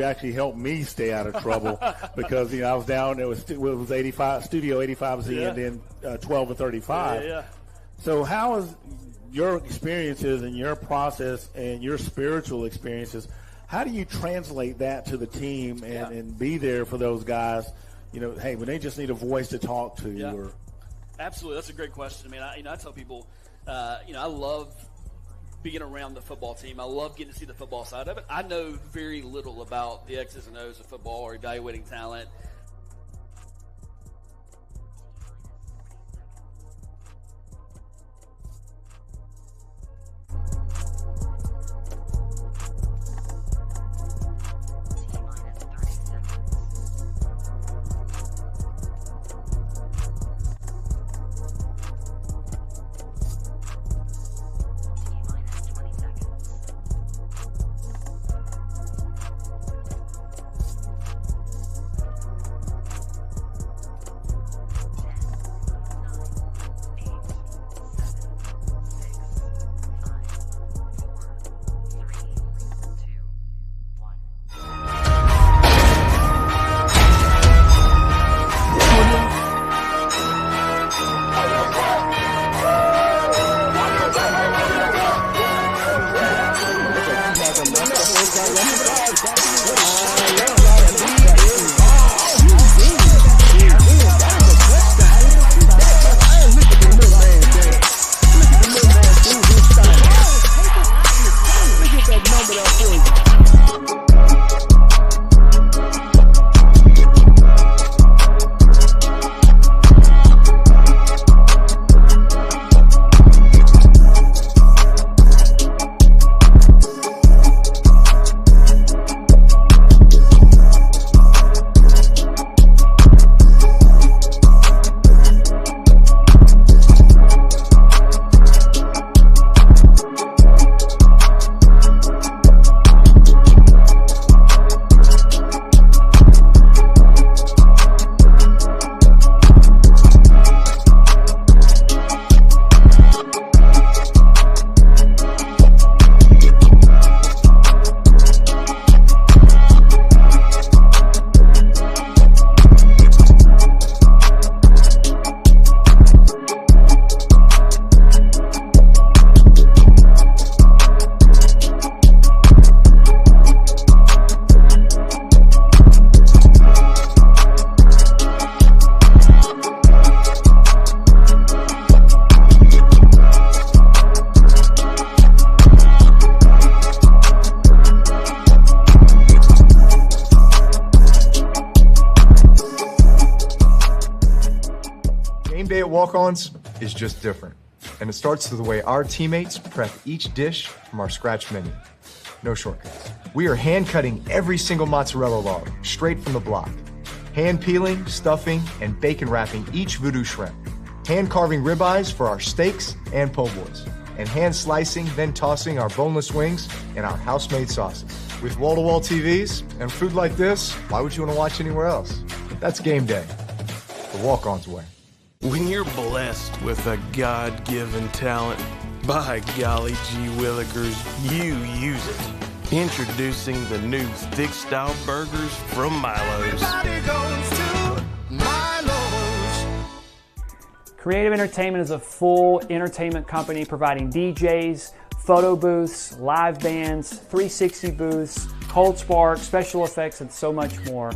actually helped me stay out of trouble because I was down. It was 85 Studio 85Z and then 12 and 35. Yeah. So how is your experiences and your process and your spiritual experiences? How do you translate that to the team and be there for those guys? Hey, when they just need a voice to talk to. Yeah. Absolutely, that's a great question. I mean, I tell people, I love being around the football team. I love getting to see the football side of it. I know very little about the X's and O's of football or evaluating talent. Day at Walk-Ons is just different, and it starts with the way our teammates prep each dish from our scratch menu. No shortcuts. We are hand-cutting every single mozzarella log straight from the block, hand-peeling, stuffing, and bacon wrapping each voodoo shrimp, hand-carving ribeyes for our steaks and po' boys, and hand-slicing, then tossing our boneless wings in our house-made sauces. With wall-to-wall TVs and food like this, why would you want to watch anywhere else? That's game day, the Walk-Ons way. When you're blessed with a God-given talent, by golly gee willikers, you use it. Introducing the new thick-style burgers from Milo's. Everybody goes to Milo's. Creative Entertainment is a full entertainment company providing DJs, photo booths, live bands, 360 booths, cold spark, special effects, and so much more.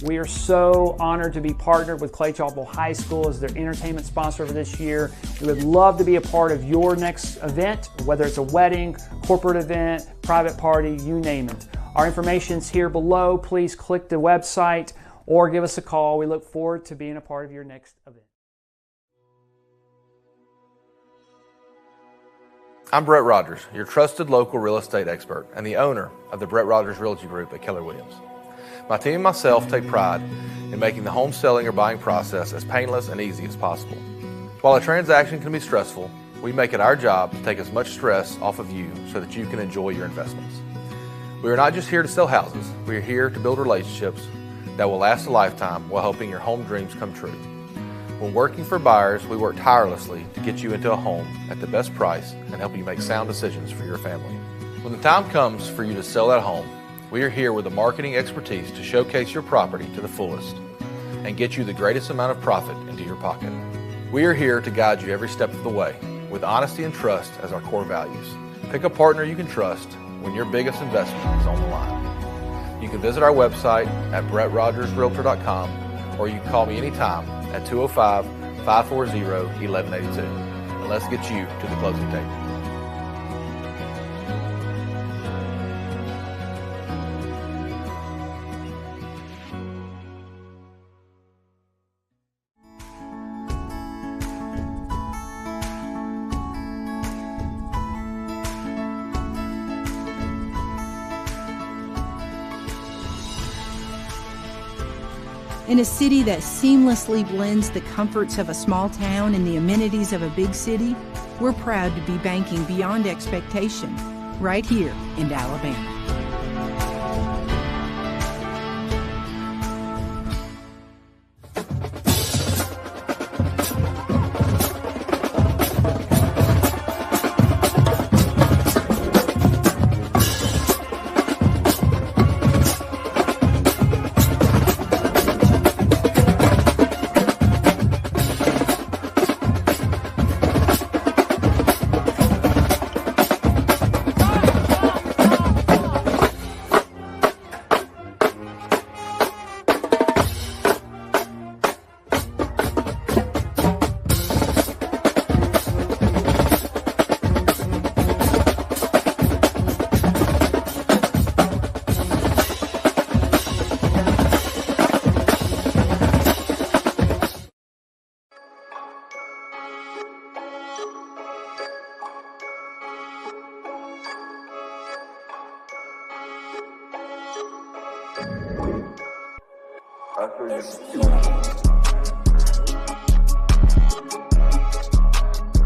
We are so honored to be partnered with Clay Chalkville High School as their entertainment sponsor for this year. We would love to be a part of your next event, whether it's a wedding, corporate event, private party, you name it. Our information is here below. Please click the website or give us a call. We look forward to being a part of your next event. I'm Brett Rogers, your trusted local real estate expert and the owner of the Brett Rogers Realty Group at Keller Williams. My team and myself take pride in making the home selling or buying process as painless and easy as possible. While a transaction can be stressful, we make it our job to take as much stress off of you so that you can enjoy your investments. We are not just here to sell houses, we are here to build relationships that will last a lifetime while helping your home dreams come true. When working for buyers, we work tirelessly to get you into a home at the best price and help you make sound decisions for your family. When the time comes for you to sell that home, We are here with the marketing expertise to showcase your property to the fullest and get you the greatest amount of profit into your pocket. We are here to guide you every step of the way with honesty and trust as our core values. Pick a partner you can trust when your biggest investment is on the line. You can visit our website at BrettRogersRealtor.com or you can call me anytime at 205-540-1182. And let's get you to the closing table. In a city that seamlessly blends the comforts of a small town and the amenities of a big city, we're proud to be banking beyond expectation right here in Alabama.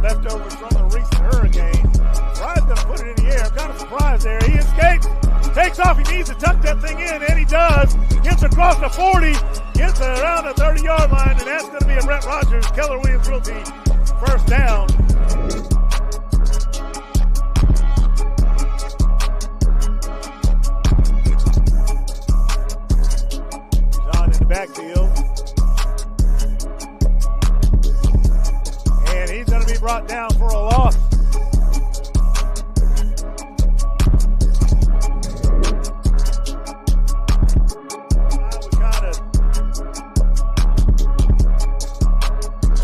Leftovers from the recent hurricane. Fry's going to put it in the air. I'm kind of surprised there. He escapes, takes off. He needs to tuck that thing in, and he does. Gets across the 40, gets around the 30-yard line, and that's going to be a Brett Rogers, Keller Williams Realty first down. John in the backfield. And he's going to be brought down for a loss.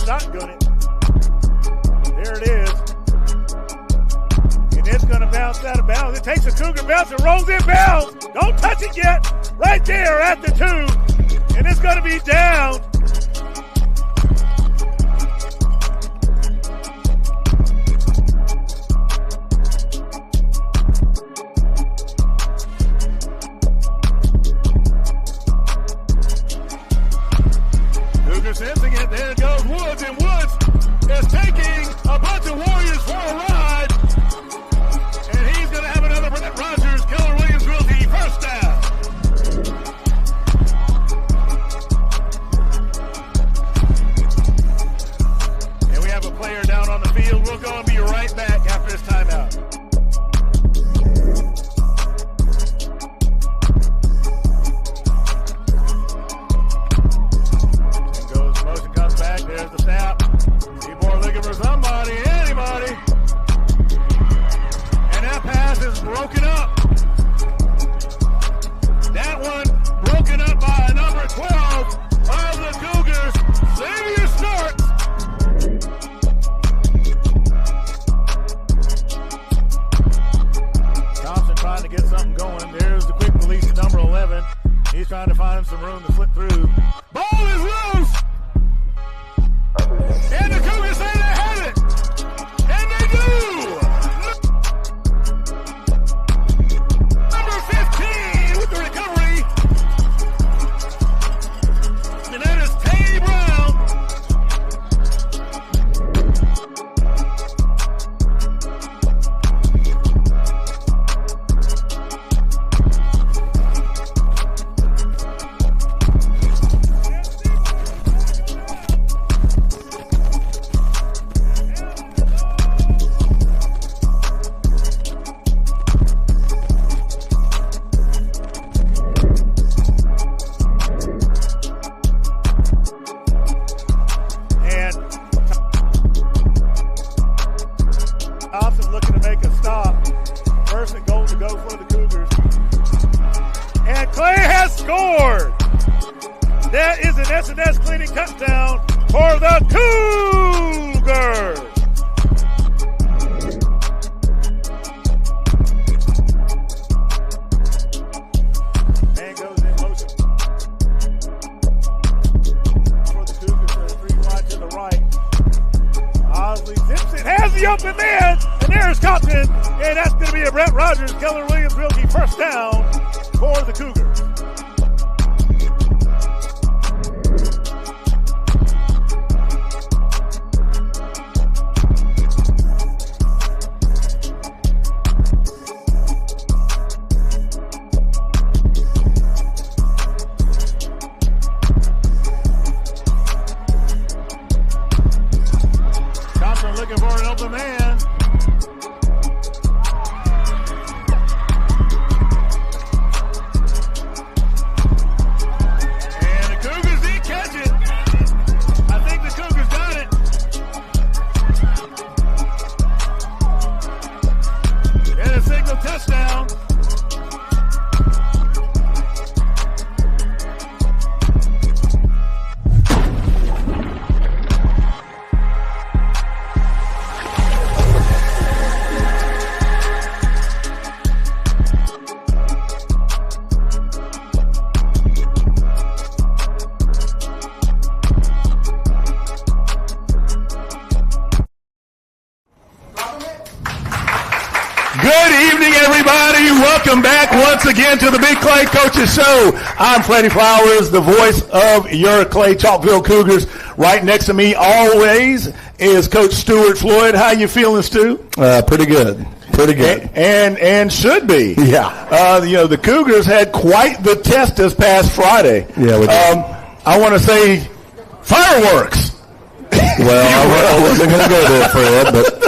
Shotgun it. There it is. And it's going to bounce out of bounds. It takes a Cougar bounce and rolls in bounds. Don't touch it yet. Right there at the 2. And it's going to be down. Sensing it, there goes Woods, and Woods is taking a bunch of Warriors for a ride, and he's going to have another Brett Rogers, Keller Williams Realty first down. And we have a player down on the field. We'll go and be right back after this timeout. There's the snap. Seaborn looking for somebody, anybody. And that pass is broken up. That one broken up by number 12 of the Cougars. Xavier Starks. Thompson trying to get something going. There's the quick release to number 11. He's trying to find some room to slip through. Ball is loose. And the Cougars say they have it. And they do. Number 15 with the recovery. And that is Tay Brown. scored. That is an S&S Cleaning touchdown for the Cougars. Man goes in motion for the Cougars. So 3 wide to the right. Osley zips it, has the open man, and there's Compton, and that's going to be a Brett Rogers, Keller Williams Realty first down for the Cougars. Looking for an open man. And the Cougars did catch it. I think the Cougars got it. And a signal touchdown. Good evening, everybody. Welcome back once again to the Big Clay Coaches Show. I'm Freddie Flowers, the voice of your Clay Chalkville Cougars. Right next to me always is Coach Stuart Floyd. How you feeling, Stu? Pretty good. Pretty good. And should be. Yeah. The Cougars had quite the test this past Friday. Yeah, we did. I want to say fireworks. Well, I wasn't going to go there, Fred, but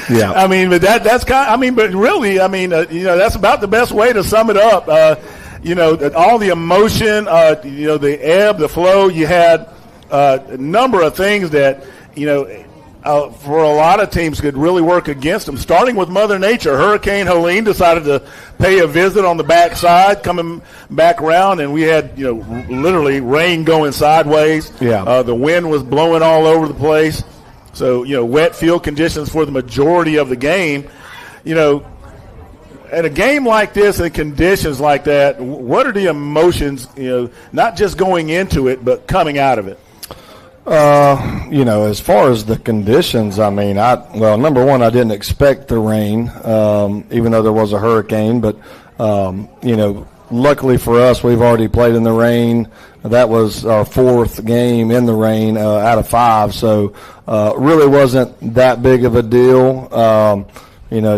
yeah. I mean, but that's kind. But really, that's about the best way to sum it up. All the emotion, the ebb, the flow. You had a number of things that for a lot of teams could really work against them. Starting with Mother Nature, Hurricane Helene decided to pay a visit on the backside, coming back around, and we had literally rain going sideways. Yeah. The wind was blowing all over the place. So, wet field conditions for the majority of the game. At a game like this and conditions like that, what are the emotions, not just going into it, but coming out of it? As far as the conditions, number one, I didn't expect the rain, even though there was a hurricane. But, luckily for us, we've already played in the rain. That was our 4th game in the rain out of 5. So really wasn't that big of a deal.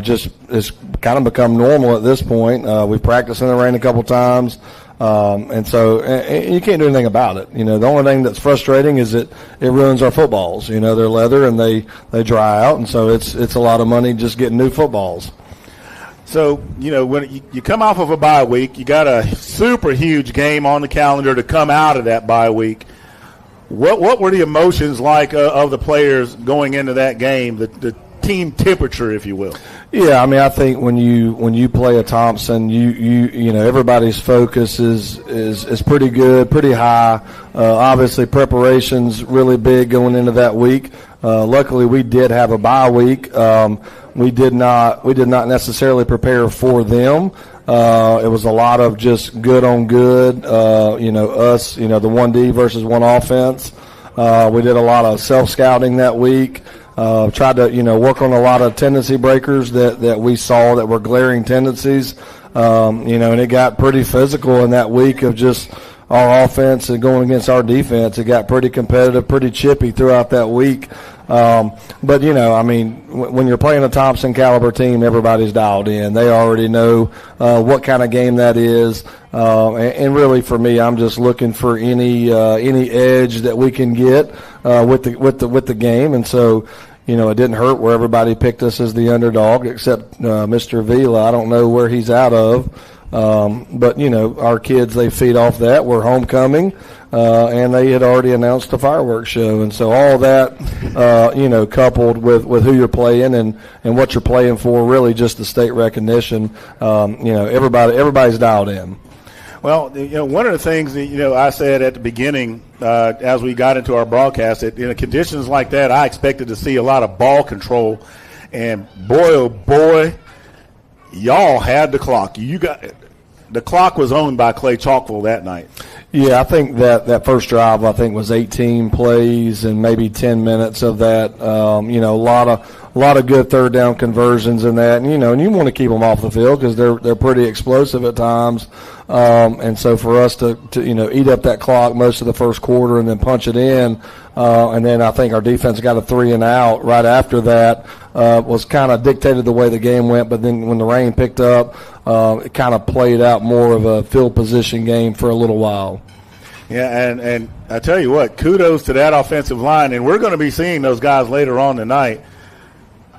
Just it's kind of become normal at this point. We practiced in the rain a couple times. And you can't do anything about it. The only thing that's frustrating is it ruins our footballs. They're leather and they dry out. And so it's a lot of money just getting new footballs. So, when you come off of a bye week, you got a super huge game on the calendar to come out of that bye week. What were the emotions like of the players going into that game, the team temperature, if you will? Yeah, I think when you play a Thompson, everybody's focus is pretty good, pretty high. Obviously, preparation's really big going into that week. Luckily, we did have a bye week. We did not necessarily prepare for them. It was a lot of just good on good. The 1D versus 1 offense. We did a lot of self-scouting that week. Tried to, work on a lot of tendency breakers that we saw that were glaring tendencies. And it got pretty physical in that week of just our offense and going against our defense. It got pretty competitive, pretty chippy throughout that week. But, when you're playing a Thompson caliber team, everybody's dialed in. They already know what kind of game that is. And really for me, I'm just looking for any edge that we can get with the game. And so, it didn't hurt where everybody picked us as the underdog except Mr. Vila. I don't know where he's out of. But, our kids, they feed off that. We're homecoming. And they had already announced the fireworks show. And so all that, coupled with who you're playing and what you're playing for, really just the state recognition, everybody's dialed in. Well, one of the things that, I said at the beginning as we got into our broadcast, that in conditions like that, I expected to see a lot of ball control. And boy, oh boy, y'all had the clock. The clock was owned by Clay Chalkville that night. Yeah, I think that first drive, was 18 plays and maybe 10 minutes of that. A lot of good third down conversions in that, and you want to keep them off the field because they're pretty explosive at times. And so for us to eat up that clock most of the first quarter and then punch it in, and then I think our defense got a 3-and-out right after that, was kind of dictated the way the game went. But then when the rain picked up, it kind of played out more of a field position game for a little while. Yeah, and I tell you what, kudos to that offensive line, and we're going to be seeing those guys later on tonight.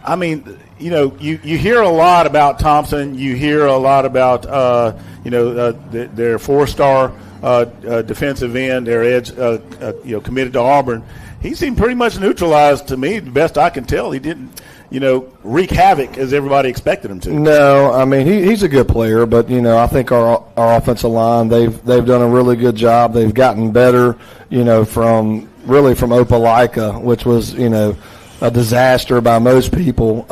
I mean, you hear a lot about Thompson. You hear a lot about, their four-star defensive end, their edge, committed to Auburn. He seemed pretty much neutralized to me, the best I can tell. He didn't, wreak havoc as everybody expected him to. No, I mean, he's a good player, but, I think our offensive line, they've done a really good job. They've gotten better, from Opelika, which was, a disaster by most people.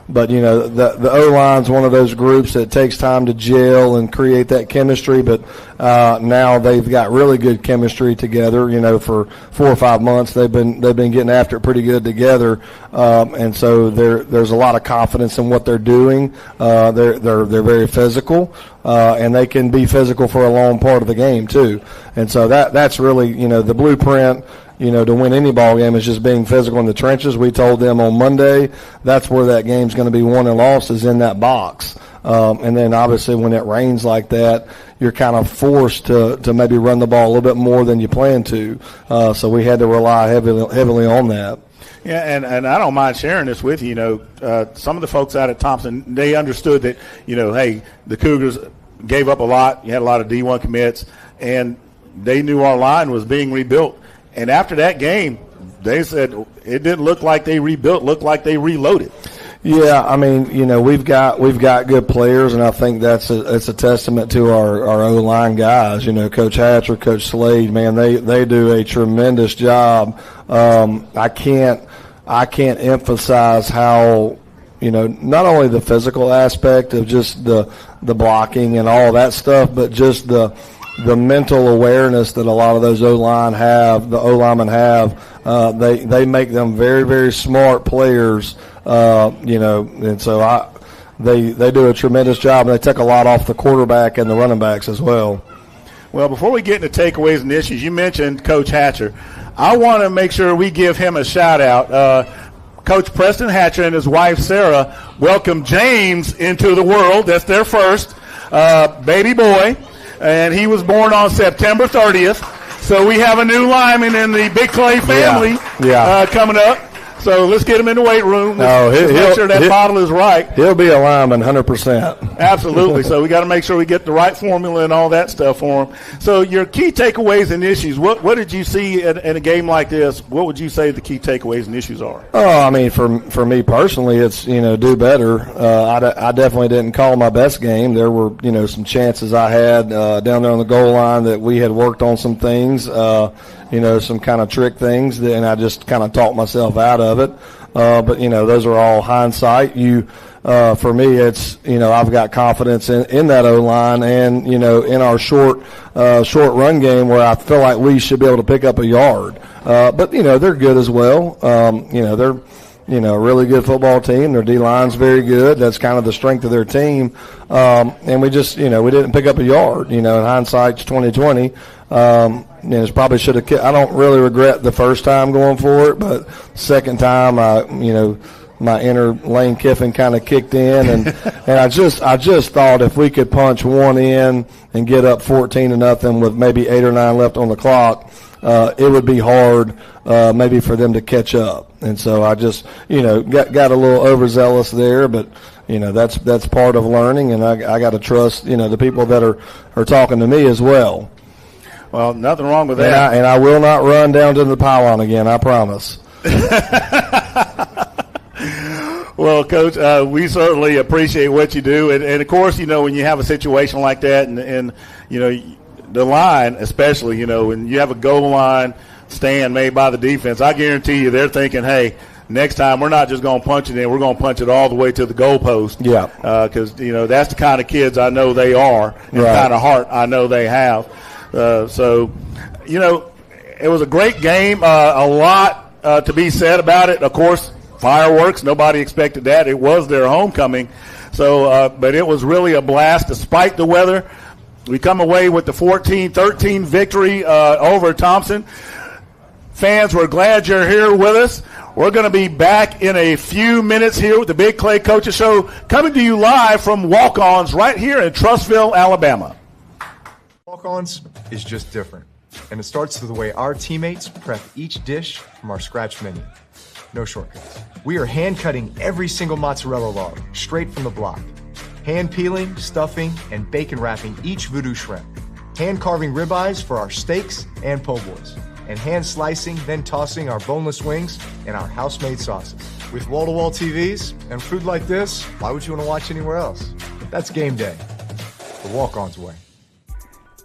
But, the O-line's one of those groups that takes time to gel and create that chemistry. But now they've got really good chemistry together. For 4 or 5 months they've been getting after it pretty good together. And so there's a lot of confidence in what they're doing. They're very physical, and they can be physical for a long part of the game too. And so that's really the blueprint. To win any ball game is just being physical in the trenches. We told them on Monday that's where that game's going to be won and lost, is in that box. And then obviously when it rains like that, you're kind of forced to maybe run the ball a little bit more than you plan to. So we had to rely heavily on that. Yeah, and I don't mind sharing this with you. Some of the folks out at Thompson, they understood that, hey, the Cougars gave up a lot. You had a lot of D1 commits, and they knew our line was being rebuilt. And after that game, they said it didn't look like they rebuilt, looked like they reloaded. Yeah, I mean, we've got good players, and I think it's a testament to our O-line guys. Coach Hatcher, Coach Slade, man, they do a tremendous job. I can't emphasize how, not only the physical aspect of just the blocking and all that stuff, but just the mental awareness that a lot of those O-linemen have. They make them very, very smart players, and so they do a tremendous job, and they take a lot off the quarterback and the running backs as well. Well, before we get into takeaways and issues, you mentioned Coach Hatcher. I want to make sure we give him a shout-out. Coach Preston Hatcher and his wife, Sarah, welcomed James into the world. That's their first baby boy. And he was born on September 30th. So we have a new lineman in the Big Clay family coming up. So let's get him in the weight room. Let's make sure that bottle is right. He'll be a lineman 100%. Absolutely. So we got to make sure we get the right formula and all that stuff for him. So your key takeaways and issues, what did you see in a game like this? What would you say the key takeaways and issues are? Oh, I mean, for me personally, it's, do better. I definitely didn't call my best game. There were, some chances I had down there on the goal line that we had worked on some things, some kind of trick things, and I just kind of talked myself out of it. But, those are all hindsight. For me, it's, I've got confidence in that O-line and, in our short run game where I feel like we should be able to pick up a yard. But, they're good as well. They're, a really good football team. Their D-line's very good. That's kind of the strength of their team. And we just, we didn't pick up a yard. In hindsight, it's 2020. It probably should have. I don't really regret the first time going for it, but second time, my inner Lane Kiffin kind of kicked in, and I just thought if we could punch one in and get up 14-0 with maybe 8 or 9 left on the clock, it would be hard maybe for them to catch up. And so I just got a little overzealous there, but that's part of learning, and I got to trust the people that are talking to me as well. Well, nothing wrong with that. And I will not run down to the pylon again, I promise. Well, Coach, we certainly appreciate what you do. And of course, when you have a situation like that and the line especially, when you have a goal line stand made by the defense, I guarantee you they're thinking, hey, next time we're not just going to punch it in, we're going to punch it all the way to the goalpost. Yeah. Because, that's the kind of kids I know they are and the kind of heart I know they have. So, it was a great game. A lot to be said about it. Of course, fireworks. Nobody expected that. It was their homecoming. So, but it was really a blast despite the weather. We come away with the 14-13 victory over Thompson. Fans, we're glad you're here with us. We're going to be back in a few minutes here with the Big Clay Coaches Show, coming to you live from Walk-Ons right here in Trussville, Alabama. Walk-Ons is just different, and it starts with the way our teammates prep each dish from our scratch menu. No shortcuts. We are hand-cutting every single mozzarella log straight from the block, hand-peeling, stuffing, and bacon wrapping each voodoo shrimp, hand-carving ribeyes for our steaks and po' boys, and hand-slicing, then tossing our boneless wings and our house-made sauces. With wall-to-wall TVs and food like this, why would you want to watch anywhere else? That's game day. The Walk-Ons way.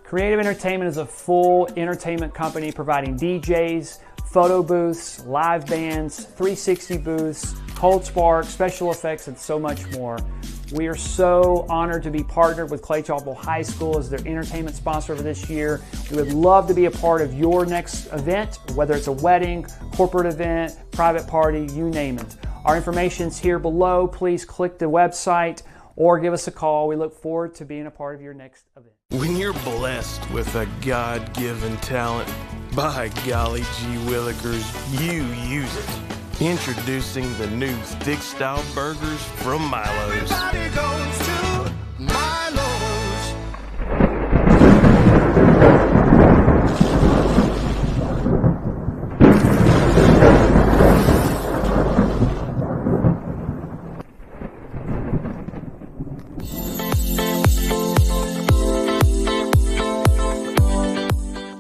Creative Entertainment is a full entertainment company providing DJs, photo booths, live bands, 360 booths, cold spark, special effects, and so much more. We are so honored to be partnered with Clay Chalkville High School as their entertainment sponsor for this year. We would love to be a part of your next event, whether it's a wedding, corporate event, private party, you name it. Our information is here below. Please click the website or give us a call. We look forward to being a part of your next event. When you're blessed with a God-given talent, by golly gee willikers, you use it. Introducing the new thick style burgers from Milo's. Everybody goes to Milo's.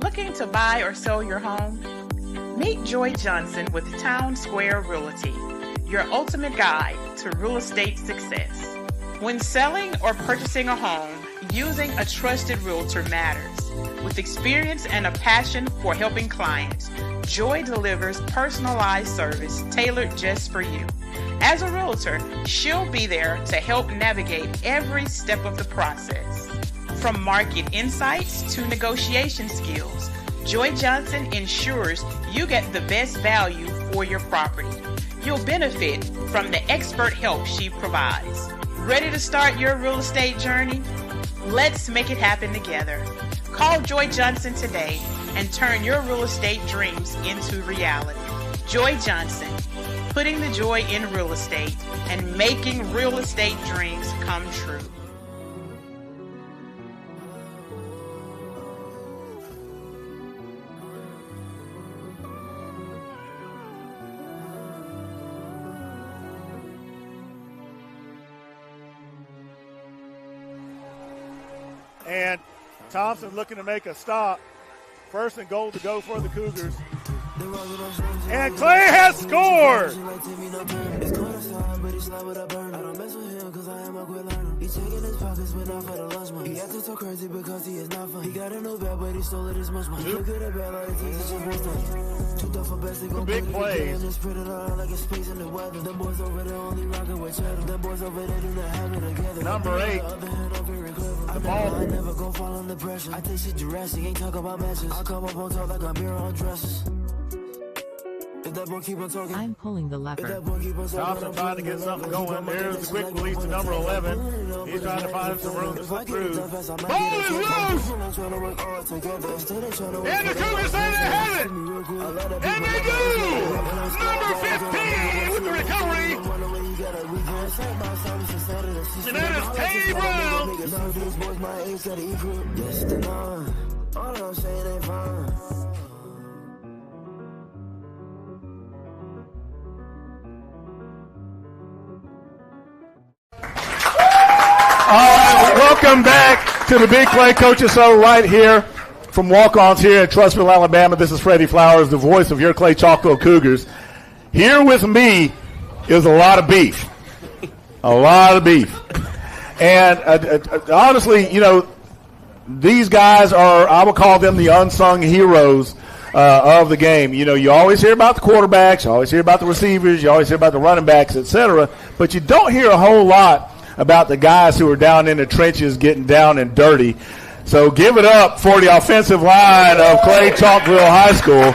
Looking to buy or sell your home? Meet Joy Johnson with Town Square Realty, your ultimate guide to real estate success. When selling or purchasing a home, using a trusted realtor matters. With experience and a passion for helping clients, Joy delivers personalized service tailored just for you. As a realtor, she'll be there to help navigate every step of the process. From market insights to negotiation skills, Joy Johnson ensures you get the best value for your property. You'll benefit from the expert help she provides. Ready to start your real estate journey? Let's make it happen together. Call Joy Johnson today and turn your real estate dreams into reality. Joy Johnson, putting the joy in real estate and making real estate dreams come true. And Thompson looking to make a stop. First and goal to go for the Cougars. And Clay has scored! Two big plays. Number 8. The ball. I think she Jurassic, ain't talk about matches. I come up on top like a mirror on dresses. I'm pulling the lever. Thompson trying to get something going. There's the quick release to number 11. He's trying to find some room to slip through. Ball is loose! And the Cougars say they have it! And they do! Number 15 with the recovery. And that is Tay Brown. All right, welcome back to the Big Clay Coaches Show right here from Walk-Ons here in Trussville, Alabama. This is Freddie Flowers, the voice of your Clay Chalkville Cougars. Here with me is a lot of beef. A lot of beef. And honestly, these guys are, I would call them the unsung heroes of the game. You always hear about the quarterbacks, you always hear about the receivers, you always hear about the running backs, etc. But you don't hear a whole lot about the guys who are down in the trenches getting down and dirty. So give it up for the offensive line of Clay Chalkville High School.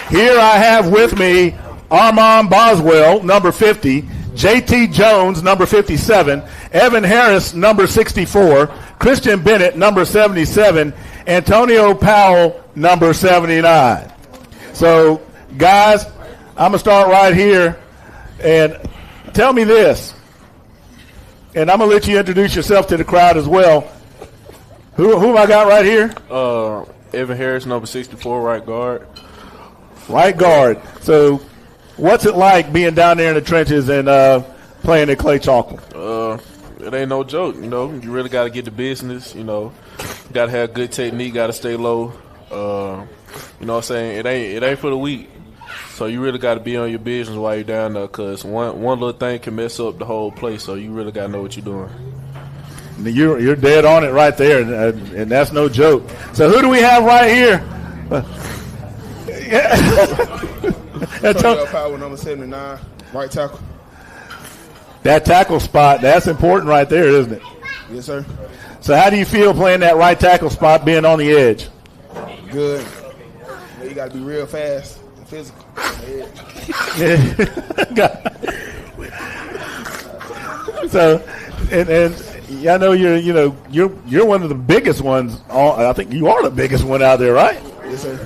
Here I have with me Armand Boswell, number 50, J.T. Jones, number 57, Evan Harris, number 64, Christian Bennett, number 77, Antonio Powell, number 79. So, guys, I'm going to start right here. And tell me this, and I'm going to let you introduce yourself to the crowd as well. Who have I got right here? Evan Harris, number 64, right guard. Right guard. So, what's it like being down there in the trenches and playing at Clay Chalkville? It ain't no joke, You really got to get the business, Got to have good technique, got to stay low. You know what I'm saying? It ain't for the weak. So you really got to be on your business while you're down there, because one little thing can mess up the whole place. So you really got to know what you're doing. You're dead on it right there, and that's no joke. So who do we have right here? Antonio Powell, number 79, right tackle. That tackle spot, that's important right there, isn't it? Yes, sir. So how do you feel playing that right tackle spot, being on the edge? Good. You got to be real fast and physical. So, and I know you're one of the biggest ones. I think you are the biggest one out there, right? Yes, sir.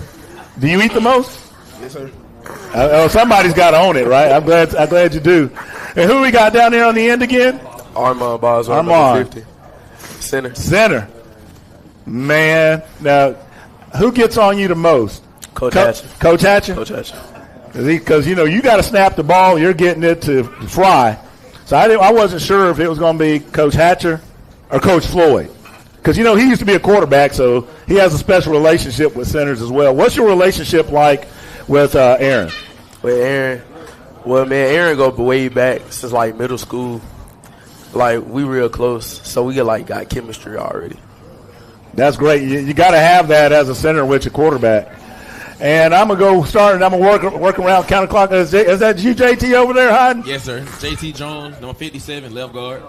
Do you eat the most? Yes, sir. Somebody's got to own it, right? I'm glad you do. And who we got down there on the end again? Armand Boswell, Armand. number 50. Center. Man, now who gets on you the most? Coach Hatcher. Coach Hatcher? Coach Hatcher. Because you got to snap the ball. You're getting it to fly. So I wasn't sure if it was going to be Coach Hatcher or Coach Floyd. Because, he used to be a quarterback, so he has a special relationship with centers as well. What's your relationship like with Aaron? With Aaron? Well, man, Aaron go way back since, middle school. We real close, so we got chemistry already. That's great. You got to have that as a center with your quarterback. And I'm going to go start, and I'm going to work around counterclock. Is that you, JT, over there hiding? Yes, sir. JT Jones, number 57, left guard.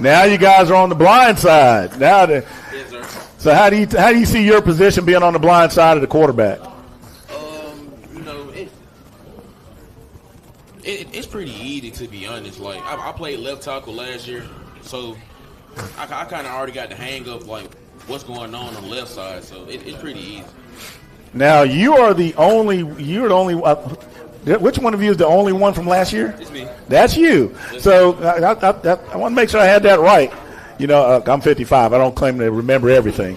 Now you guys are on the blind side. Yes, sir. So how do you see your position being on the blind side of the quarterback? It's pretty easy, to be honest. I played left tackle last year, so I kind of already got the hang of what's going on the left side. So it's pretty easy. Now you're the only. Which one of you is the only one from last year? It's me. That's you. Yes, so I want to make sure I had that right. I'm 55. I don't claim to remember everything,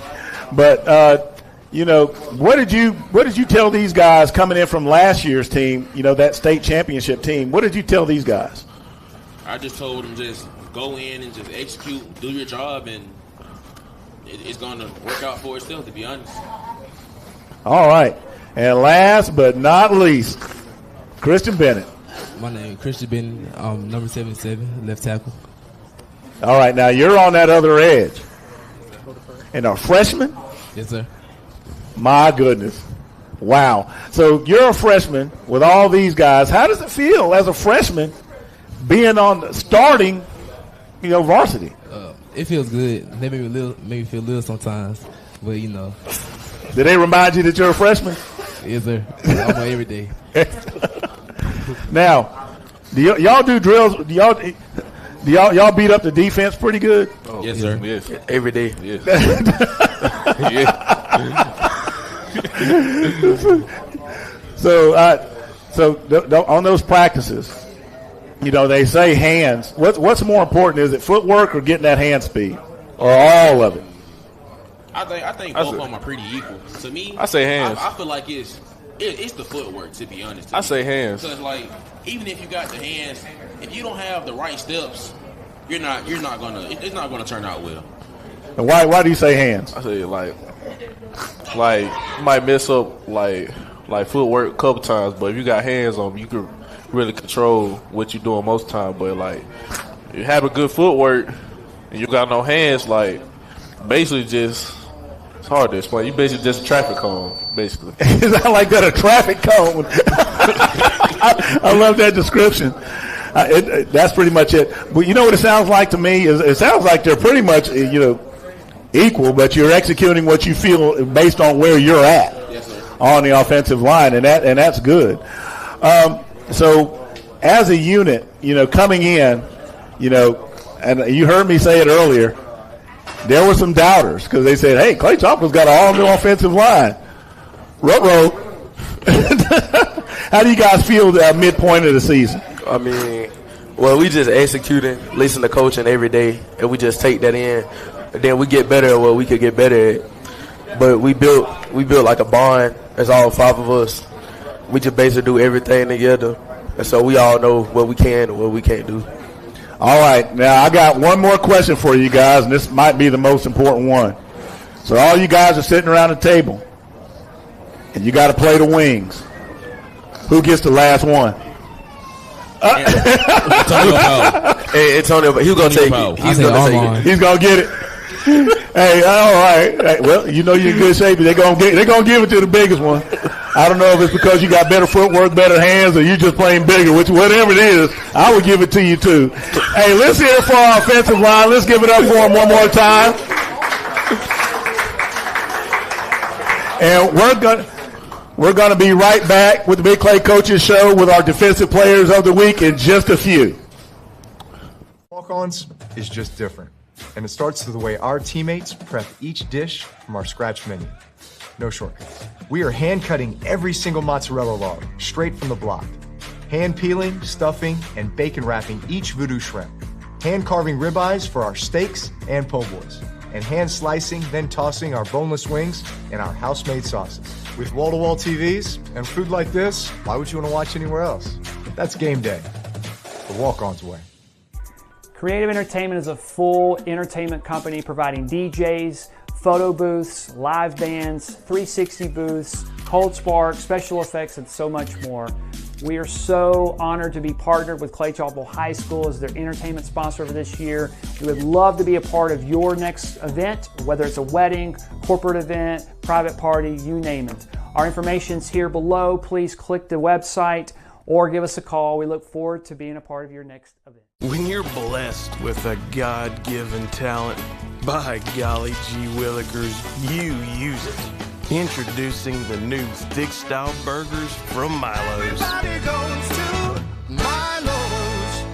but. What did you tell these guys coming in from last year's team, that state championship team? What did you tell these guys? I just told them just go in and just execute, do your job, and it's going to work out for itself, to be honest. All right. And last but not least, Christian Bennett. My name is Christian Bennett, number 77, left tackle. All right. Now you're on that other edge. And a freshman? Yes, sir. My goodness. Wow. So you're a freshman with all these guys. How does it feel as a freshman being on starting, varsity? It feels good. They make me feel little sometimes, but Did they remind you that you're a freshman? Yes, sir. I'm on every day. Now, do y'all do drills? Do y'all beat up the defense pretty good? Oh, yes, sir. Yes. Every day. Yes. Yeah. So on those practices, they say hands. What's more important? Is it footwork or getting that hand speed, or all of it? I think both of them are pretty equal. To me, I say hands. I feel like it's the footwork, to be honest. I say hands. Because even if you got the hands, if you don't have the right steps, it's not gonna turn out well. And why do you say hands? I say you might mess up like footwork a couple times, but if you got hands on them, you can really control what you're doing most of the time. But, like, you have a good footwork and you got no hands, like, basically just – it's hard to explain. You basically just a traffic cone, basically. Is that like that, a traffic cone? I love that description. That's pretty much it. But you know what it sounds like to me? It sounds like they're pretty much, equal, but you're executing what you feel based on where you're at on the offensive line, and that's good. So as a unit, coming in, and you heard me say it earlier, there were some doubters because they said, hey, Clay Chalk's got an all-new offensive line. Ruh-roh. How do you guys feel at midpoint of the season? I mean, well, we just executing, listen to coaching every day, and we just take that in. And then we get better at what we could get better at. But we built like a bond as all 5 of us. We just basically do everything together. And so we all know what we can and what we can't do. All right, now I got one more question for you guys, and this might be the most important one. So all you guys are sitting around the table, and you got to play the wings. Who gets the last one? Antonio, he's going to take it. He's going to take it. He's going to get it. Hey, all right. Hey, well, you're in good shape. They're going to give it to the biggest one. I don't know if it's because you got better footwork, better hands, or you just playing bigger, whatever it is, I would give it to you too. Hey, let's hear it for our offensive line. Let's give it up for them one more time. And we're gonna be right back with the Big Clay Coaches Show with our defensive players of the week in just a few. Walk-ons is just different, and it starts with the way our teammates prep each dish from our scratch menu. No shortcuts. We are hand-cutting every single mozzarella log straight from the block. Hand-peeling, stuffing, and bacon wrapping each voodoo shrimp. Hand-carving ribeyes for our steaks and po' boys. And hand-slicing, then tossing our boneless wings and our house-made sauces. With wall-to-wall TVs and food like this, why would you want to watch anywhere else? That's game day. The walk-on's way. Creative Entertainment is a full entertainment company providing DJs, photo booths, live bands, 360 booths, cold spark, special effects, and so much more. We are so honored to be partnered with Clay Chalk High School as their entertainment sponsor for this year. We would love to be a part of your next event, whether it's a wedding, corporate event, private party, you name it. Our information's here below. Please click the website or give us a call. We look forward to being a part of your next event. When you're blessed with a God-given talent, by golly gee willikers, you use it. Introducing the new thick style burgers from Milo's. Everybody goes to Milo's.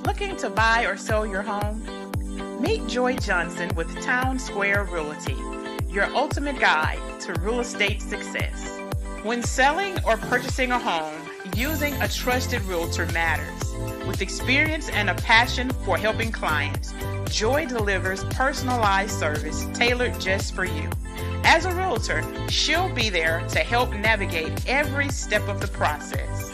Looking to buy or sell your home? Meet Joy Johnson with Town Square Realty, your ultimate guide to real estate success. When selling or purchasing a home, using a trusted realtor matters. With experience and a passion for helping clients, Joy delivers personalized service tailored just for you. As a realtor, she'll be there to help navigate every step of the process.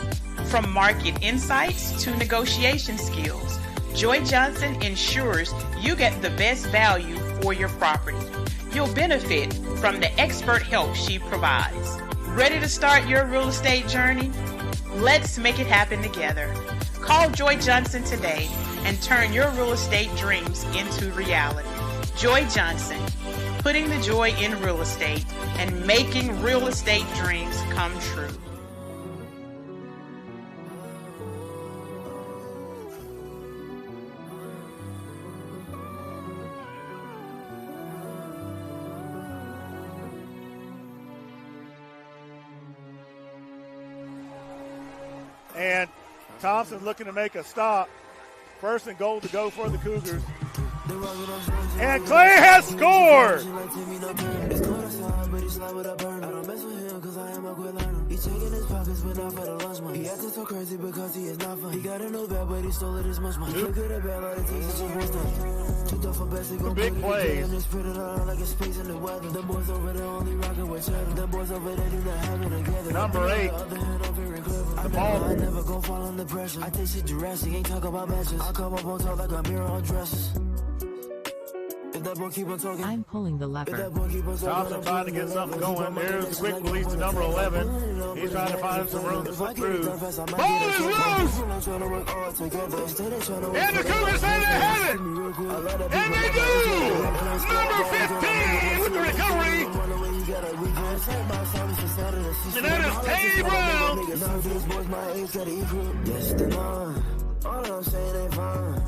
From market insights to negotiation skills, Joy Johnson ensures you get the best value for your property. You'll benefit from the expert help she provides. Ready to start your real estate journey? Let's make it happen together. Call Joy Johnson today and turn your real estate dreams into reality. Joy Johnson, putting the joy in real estate and making real estate dreams come true. And Thompson looking to make a stop. First and goal to go for the Cougars. And Clay has scored. Big plays. Number 8. The ball. I take shit Jurassic, ain't talk about matches. I come up on top like a mirror on dresses. I'm pulling the lever. Thompson trying to get something going. There's the quick release to number 11. He's trying to find some room to slip through. Ball is loose! And the Cougars say they have it! And they do! Number 15 with the recovery. And that is Tay Brown. All I'm saying ain't fine.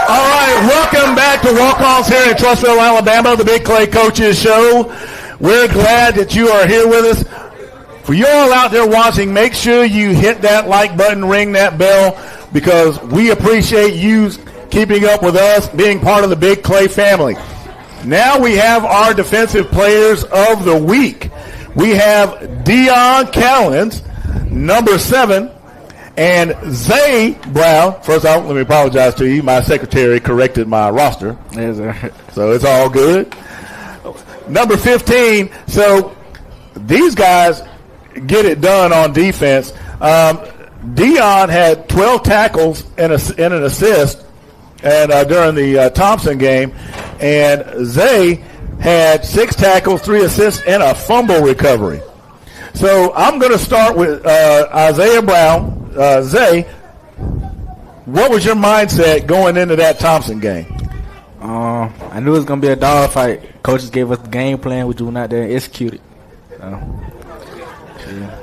All right, welcome back to Walk-Ons here in Trussville, Alabama, the Big Clay Coaches Show. We're glad that you are here with us. For you all out there watching, make sure you hit that like button, ring that bell, because we appreciate you keeping up with us, being part of the Big Clay family. Now we have our defensive players of the week. We have Dion Callens, number 7. And Zay Brown, first off, let me apologize to you. My secretary corrected my roster. Yes, sir. So it's all good. Number 15. So these guys get it done on defense. Dion had 12 tackles and an assist during the Thompson game. And Zay had 6 tackles, 3 assists, and a fumble recovery. So I'm going to start with Isaiah Brown. Zay, what was your mindset going into that Thompson game? I knew it was going to be a dogfight. Coaches gave us the game plan, which we went out there and executed.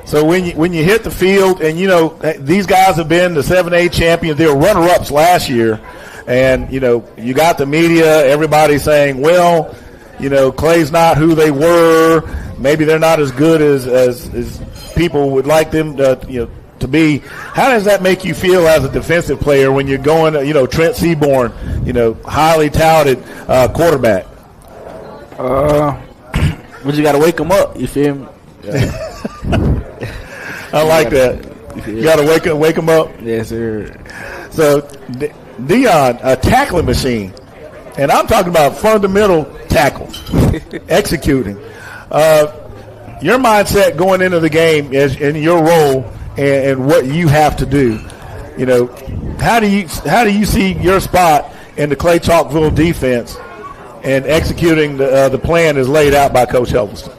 So when you hit the field, and you know these guys have been the 7A champions, they were runner-ups last year, and you know you got the media, everybody saying, well, you know Clay's not who they were. Maybe they're not as good as people would like them to to be. How does that make you feel as a defensive player when you're going, Trent Seaborn, highly touted quarterback? But you got to wake them up. You feel me? I like that. You got to wake them up. Yes, sir. So Dion, a tackling machine, and I'm talking about fundamental tackles, executing. Your mindset going into the game as in your role. And what you have to do, how do you see your spot in the Clay Chalkville defense and executing the plan as laid out by Coach Helveston?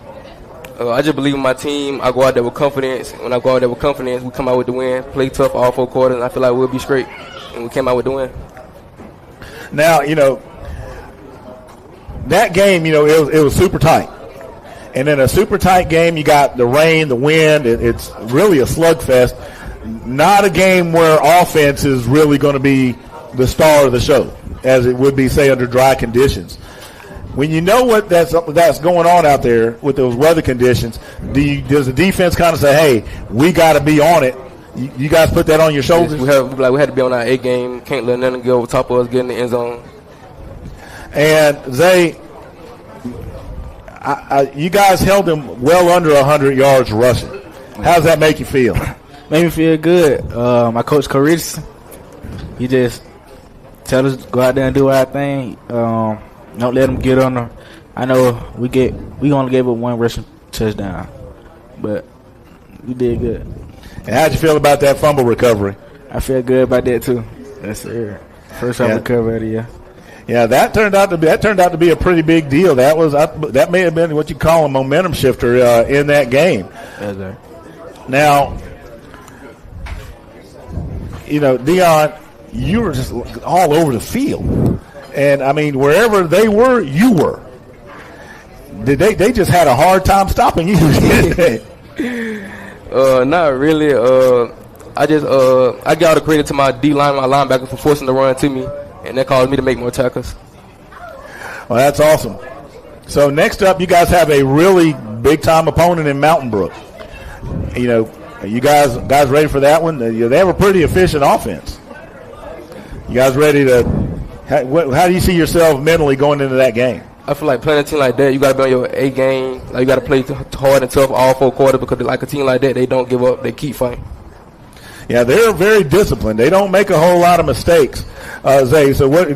I just believe in my team. I go out there with confidence. When I go out there with confidence, we come out with the win. Play tough all 4 quarters, and I feel like we'll be straight. And we came out with the win. Now, that game, it was super tight. And in a super tight game, you got the rain, the wind. It's really a slugfest. Not a game where offense is really going to be the star of the show, as it would be, say, under dry conditions. When you know what that's going on out there with those weather conditions, does the defense kind of say, hey, we got to be on it? You guys put that on your shoulders? Yes, we had to be on our A game. Can't let nothing go over top of us, get in the end zone. And Zay, you guys held him well under 100 yards rushing. How does that make you feel? Made me feel good. My coach, Coach, he just tell us to go out there and do our thing. Don't let them get on the. I know we only gave up 1 rushing touchdown, but we did good. And how'd you feel about that fumble recovery? I feel good about that too. That's it. First time recovery of the year. Yeah, that turned out to be a pretty big deal. That may have been what you call a momentum shifter in that game. Yes, sir. Now, Dion, you were just all over the field, and I mean, wherever they were, you were. Did they just had a hard time stopping you? Not really. I got all the credit to my D line, my linebacker for forcing the run to me. And that caused me to make more tackles. Well, that's awesome. So next up, you guys have a really big-time opponent in Mountain Brook. you guys ready for that one? They have a pretty efficient offense. You guys ready to? How do you see yourself mentally going into that game? I feel like playing a team like that, you got to be on your A game. Like, you got to play hard and tough all 4 quarters, because like a team like that, they don't give up. They keep fighting. Yeah, they're very disciplined. They don't make a whole lot of mistakes. Zay, so what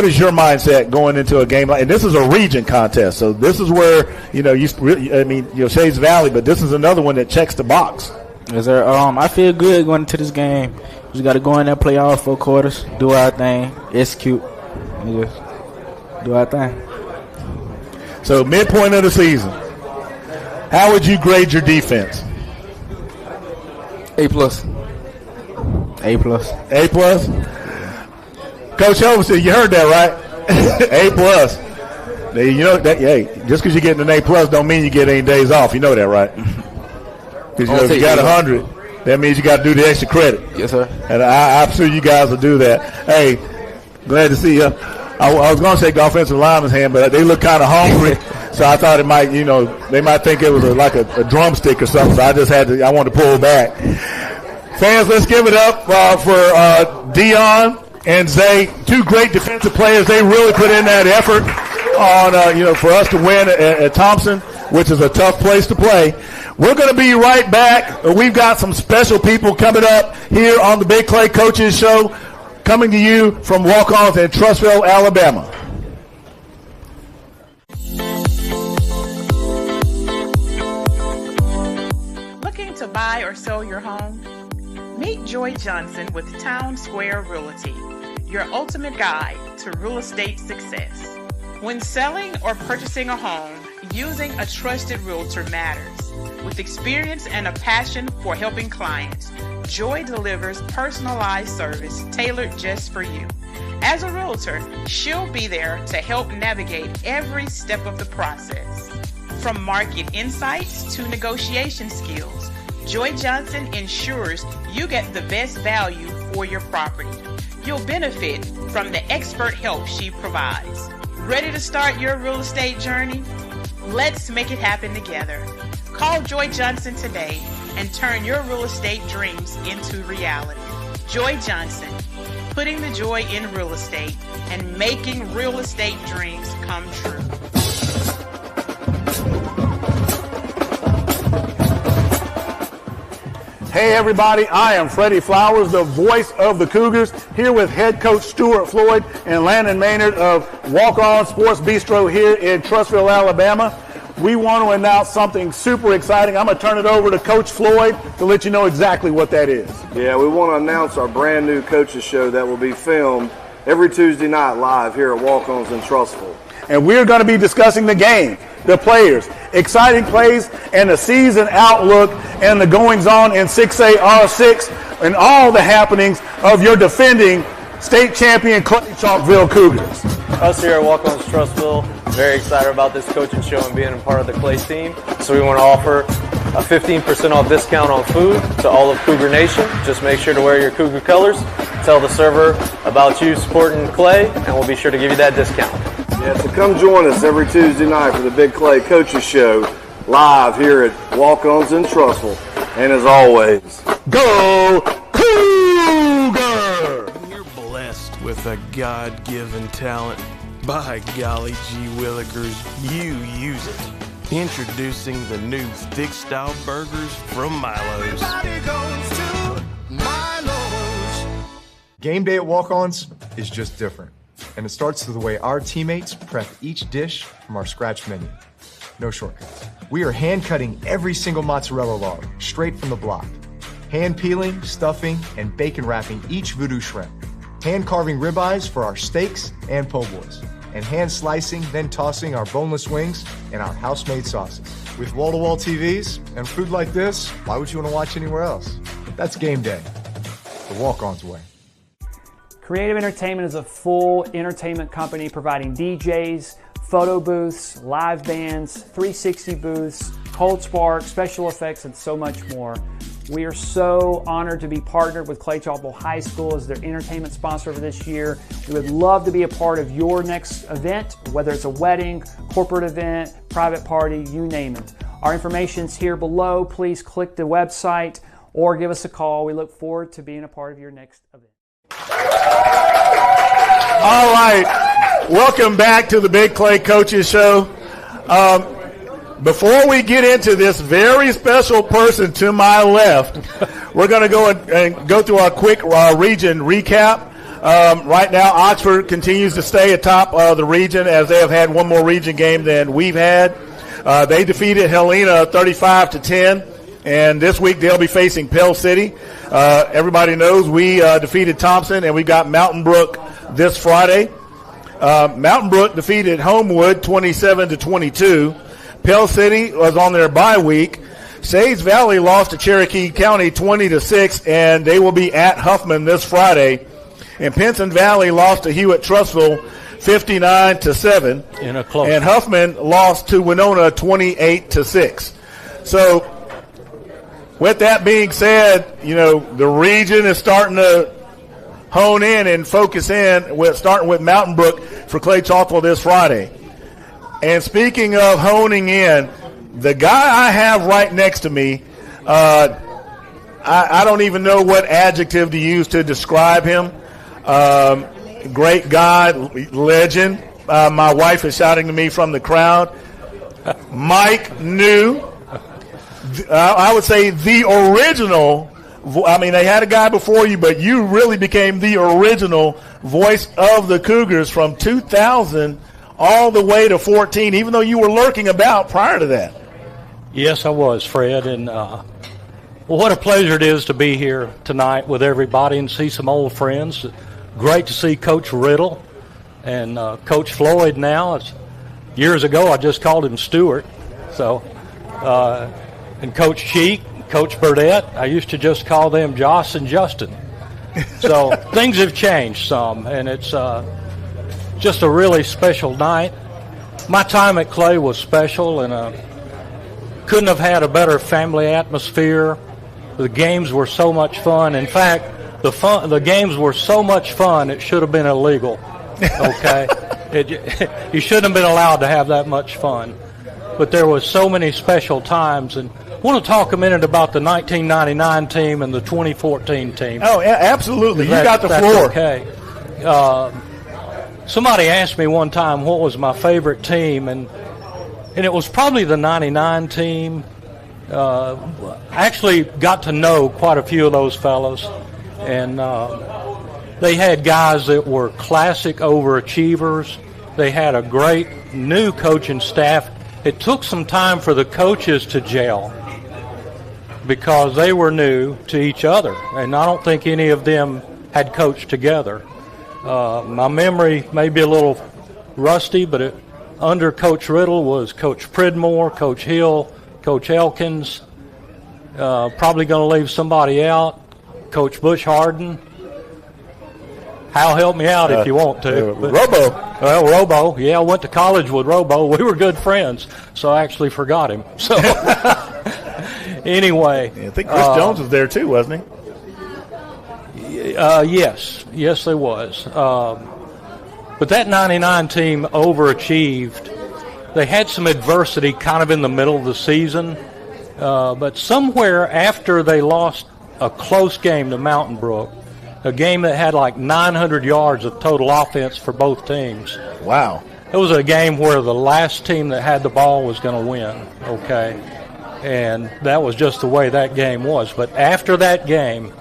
is your mindset going into a game like? And this is a region contest, so this is where Shades Valley, but this is another one that checks the box. Yes, sir. I feel good going into this game. We just got to go in there, play all 4 quarters, do our thing, execute, and just do our thing. So midpoint of the season, how would you grade your defense? A+. A+. Coach Overton, you heard that, right? A+. You know that. Hey, just because you're getting an A+ don't mean you get any days off. You know that, right? Because if you got 100, that means you got to do the extra credit. Yes, sir. And I'm sure you guys will do that. Hey, glad to see you. I was going to say offensive lineman's hand, but they look kind of hungry, so I thought it might, they might think it was like a drumstick or something. So I wanted to pull back. Fans, let's give it up for Dion and Zay, 2 great defensive players. They really put in that effort on, for us to win at Thompson, which is a tough place to play. We're going to be right back. We've got some special people coming up here on the Big Clay Coaches Show, coming to you from Walk-Ons in Trussville, Alabama. Looking to buy or sell your home? Meet Joy Johnson with Town Square Realty, your ultimate guide to real estate success. When selling or purchasing a home, using a trusted realtor matters. With experience and a passion for helping clients, Joy delivers personalized service tailored just for you. As a realtor, she'll be there to help navigate every step of the process. From market insights to negotiation skills, Joy Johnson ensures you get the best value for your property. You'll benefit from the expert help she provides. Ready to start your real estate journey? Let's make it happen together. Call Joy Johnson today and turn your real estate dreams into reality. Joy Johnson, putting the joy in real estate and making real estate dreams come true. Hey everybody, I am Freddie Flowers, the voice of the Cougars, here with head coach Stuart Floyd and Landon Maynard of Walk-On Sports Bistro here in Trussville, Alabama. We want to announce something super exciting. I'm going to turn it over to Coach Floyd to let you know exactly what that is. Yeah, we want to announce our brand new coaches show that will be filmed every Tuesday night live here at Walk-Ons in Trussville. And we're going to be discussing the game, the players, exciting plays, and the season outlook and the goings-on in 6A R6 and all the happenings of your defending state champion Clay Chalkville Cougars. Us here at Walk-Ons Trussville, very excited about this coaching show and being a part of the Clay team. So we want to offer a 15% off discount on food to all of Cougar Nation. Just make sure to wear your Cougar colors. Tell the server about you supporting Clay, and we'll be sure to give you that discount. Yeah, so come join us every Tuesday night for the Big Clay Coaches Show live here at Walk-Ons in Trussville. And as always, go Cougar! You're blessed with a God-given talent. By golly gee willikers, you use it. Introducing the new thick style burgers from Milo's. Game day at Walk-Ons is just different. And it starts with the way our teammates prep each dish from our scratch menu. No shortcuts. We are hand cutting every single mozzarella log straight from the block. Hand peeling, stuffing, and bacon wrapping each voodoo shrimp. Hand carving ribeyes for our steaks and po' boys. And hand slicing, then tossing our boneless wings and our house-made sauces. With wall-to-wall TVs and food like this, why would you want to watch anywhere else? That's game day. The Walk-Ons way. Creative Entertainment is a full entertainment company providing DJs, photo booths, live bands, 360 booths, cold spark, special effects, and so much more. We are so honored to be partnered with Clay Chalkville High School as their entertainment sponsor for this year. We would love to be a part of your next event, whether it's a wedding, corporate event, private party, you name it. Our information's here below. Please click the website or give us a call. We look forward to being a part of your next event. All right. Welcome back to the Big Clay Coaches Show. Before we get into this very special person to my left, we're going to go and go through our quick region recap. Right now, Oxford continues to stay atop the region as they have had one more region game than we've had. They defeated Helena 35-10, and this week they'll be facing Pell City. Everybody knows we defeated Thompson, and we got Mountain Brook this Friday. Mountain Brook defeated Homewood 27-22. Pell City was on their bye week. Sage Valley lost to Cherokee County 20-6, and they will be at Huffman this Friday. And Pinson Valley lost to Hewitt-Trussville 59-7. In a close. And Huffman lost to Winona 28-6. So, with that being said, the region is starting to hone in and focus in, starting with Mountain Brook for Clay Chalkville this Friday. And speaking of honing in, the guy I have right next to me, I don't even know what adjective to use to describe him. Great guy, legend. My wife is shouting to me from the crowd. Mike New, I would say the original. I mean, they had a guy before you, but you really became the original voice of the Cougars from 2000 all the way to 14, even though you were lurking about prior to that. Yes, I was, Fred, and what a pleasure it is to be here tonight with everybody and see some old friends. Great to see Coach Riddle and Coach Floyd now. Years ago, I just called him Stewart. So, and Coach Cheek, Coach Burdette, I used to just call them Joss and Justin. So things have changed some, and it's just a really special night. My time at Clay was special, and couldn't have had a better family atmosphere. The games were so much fun. In fact, the games were so much fun it should have been illegal. Okay, you shouldn't have been allowed to have that much fun. But there was so many special times, and I want to talk a minute about the 1999 team and the 2014 team. Oh, absolutely. You got the floor. Okay. Somebody asked me one time what was my favorite team, and it was probably the 99 team. I actually got to know quite a few of those fellows, and they had guys that were classic overachievers. They had a great new coaching staff. It took some time for the coaches to gel because they were new to each other, and I don't think any of them had coached together. My memory may be a little rusty, but under Coach Riddle was Coach Pridmore, Coach Hill, Coach Elkins, probably going to leave somebody out, Coach Bush Harden. Hal, help me out if you want to. Robo. Well, Robo. Yeah, I went to college with Robo. We were good friends, so I actually forgot him. So anyway. I think Chris Jones was there too, wasn't he? Yes, there was. But that 99 team overachieved. They had some adversity kind of in the middle of the season, but somewhere after they lost a close game to Mountain Brook, a game that had like 900 yards of total offense for both teams. Wow. It was a game where the last team that had the ball was going to win, okay? And that was just the way that game was. But after that game,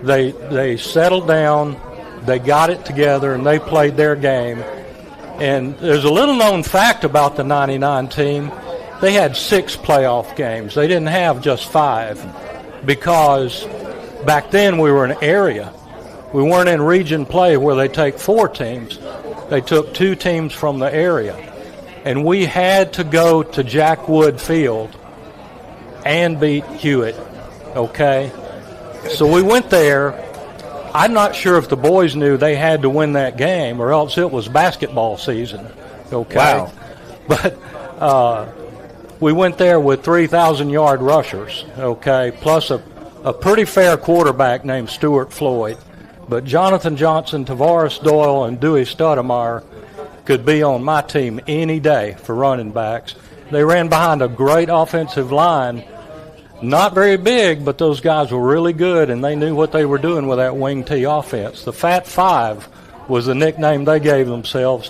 they settled down, they got it together, and they played their game. And there's a little-known fact about the 99 team. They had 6 playoff games. They didn't have just 5 because back then we were an area. We weren't in region play where they take 4 teams. They took 2 teams from the area. And we had to go to Jack Wood Field and beat Hewitt, okay? So we went there. I'm not sure if the boys knew they had to win that game or else it was basketball season, okay? Wow. But we went there with 3,000-yard rushers, okay, plus a pretty fair quarterback named Stuart Floyd. But Jonathan Johnson, Tavares Doyle, and Dewey Stoudemire could be on my team any day for running backs. They ran behind a great offensive line. Not very big, but those guys were really good, and they knew what they were doing with that wing T offense. The Fat Five was the nickname they gave themselves,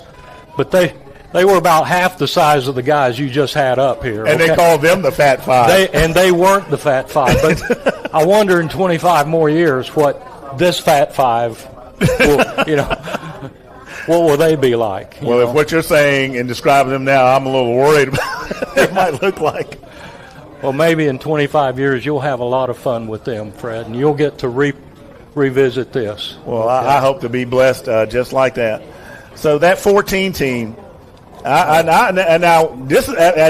but they were about half the size of the guys you just had up here. And they called them the Fat Five. They weren't the Fat Five, but I wonder in 25 more years what this Fat Five will, what will they be like? Well, if what you're saying and describing them now, I'm a little worried about what they might look like. Well, maybe in 25 years you'll have a lot of fun with them, Fred, and you'll get to revisit this. Well, I hope to be blessed just like that. So that 14 team, at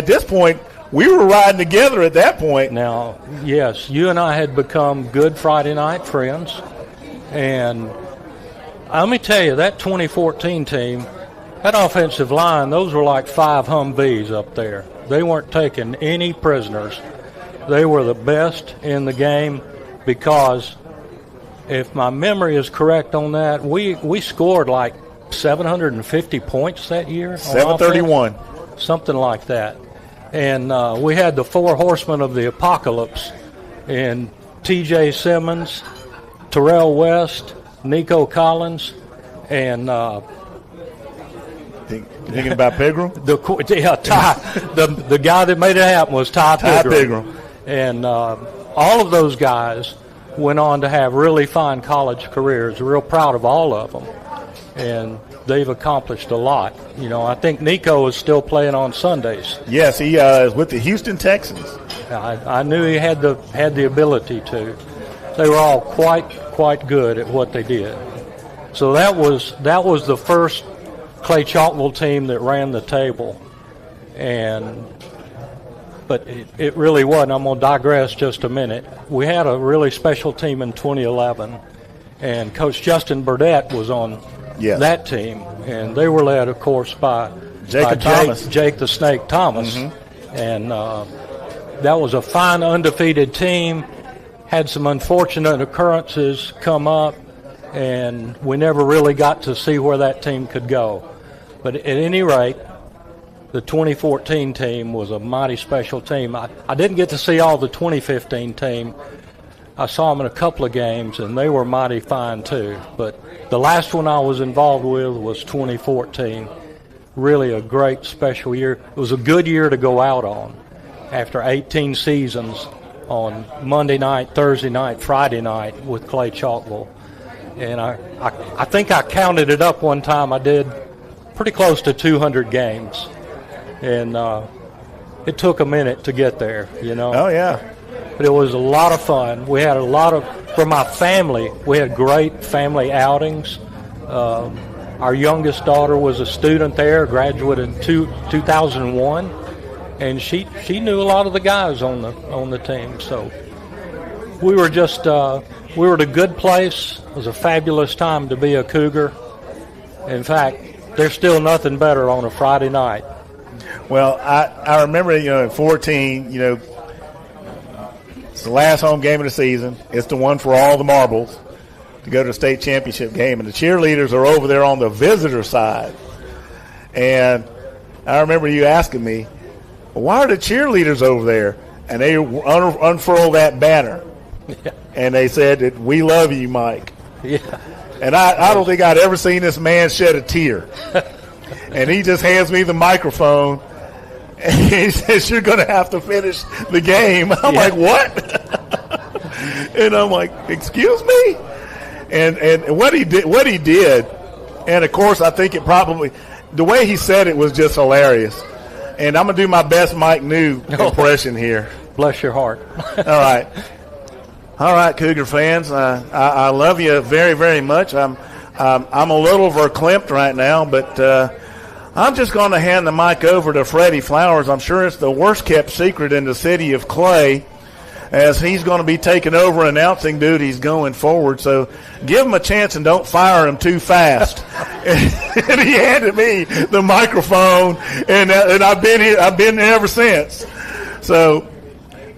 this point, we were riding together at that point. Now, yes, you and I had become good Friday night friends, and let me tell you, that 2014 team, that offensive line, those were like 5 Humvees up there. They weren't taking any prisoners. They were the best in the game because, if my memory is correct on that, we scored like 750 points that year. 731. Something like that. And we had the 4 horsemen of the apocalypse in T.J. Simmons, Terrell West, Nico Collins, and thinking about Pigram? The guy that made it happen was Ty Pigram. And all of those guys went on to have really fine college careers. Real proud of all of them. And they've accomplished a lot. I think Nico is still playing on Sundays. Yes, he is with the Houston Texans. I knew he had the ability to. They were all quite good at what they did. So that was the first Clay Chalkville team that ran the table, but it really wasn't. I'm going to digress just a minute. We had a really special team in 2011, and Coach Justin Burdett was on that team, and they were led, of course, by Jake the Snake Thomas, and that was a fine undefeated team. Had some unfortunate occurrences come up, and we never really got to see where that team could go. But at any rate, the 2014 team was a mighty special team. I didn't get to see all the 2015 team. I saw them in a couple of games, and they were mighty fine too. But the last one I was involved with was 2014. Really a great special year. It was a good year to go out on after 18 seasons on Monday night, Thursday night, Friday night with Clay Chalkville. And I think I counted it up one time. I did pretty close to 200 games. And it took a minute to get there, Oh, yeah. But it was a lot of fun. We had for my family, we had great family outings. Our youngest daughter was a student there, graduated in 2001. And she knew a lot of the guys on the team. So we were we were at a good place. It was a fabulous time to be a Cougar. In fact, there's still nothing better on a Friday night. Well, I remember, in 14, it's the last home game of the season. It's the one for all the marbles to go to the state championship game. And the cheerleaders are over there on the visitor side. And I remember you asking me, why are the cheerleaders over there? And they unfurled that banner. Yeah. And they said that we love you, Mike. Yeah. And I don't think I'd ever seen this man shed a tear. And he just hands me the microphone, and he says, you're going to have to finish the game. I'm like, what? And I'm like, excuse me? And what he did, and, of course, I think the way he said it was just hilarious. And I'm going to do my best Mike New impression here. Bless your heart. All right, Cougar fans. I love you very, very much. I'm a little verklempt right now, but I'm just going to hand the mic over to Freddie Flowers. I'm sure it's the worst-kept secret in the city of Clay, as he's going to be taking over announcing duties going forward. So give him a chance and don't fire him too fast. And he handed me the microphone, and I've been there ever since. So,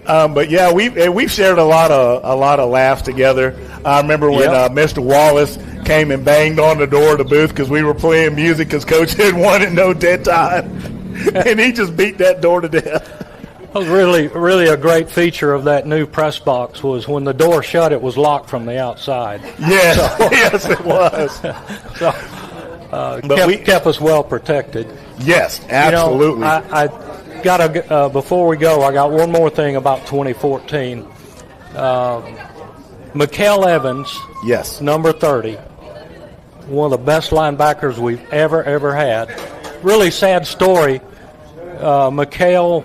but yeah, we've shared a lot of laughs together. I remember when Mr. Wallace came and banged on the door of the booth because we were playing music because Coach had won at no dead time. and he just beat that door to death. That was really a great feature of that new press box was when the door shut, it was locked from the outside. Yes, yes, it was. So kept us well protected. Yes, absolutely. I got before we go, I got one more thing about 2014. Mikael Evans, yes, number 30, one of the best linebackers we've ever had. Really sad story. Mikael,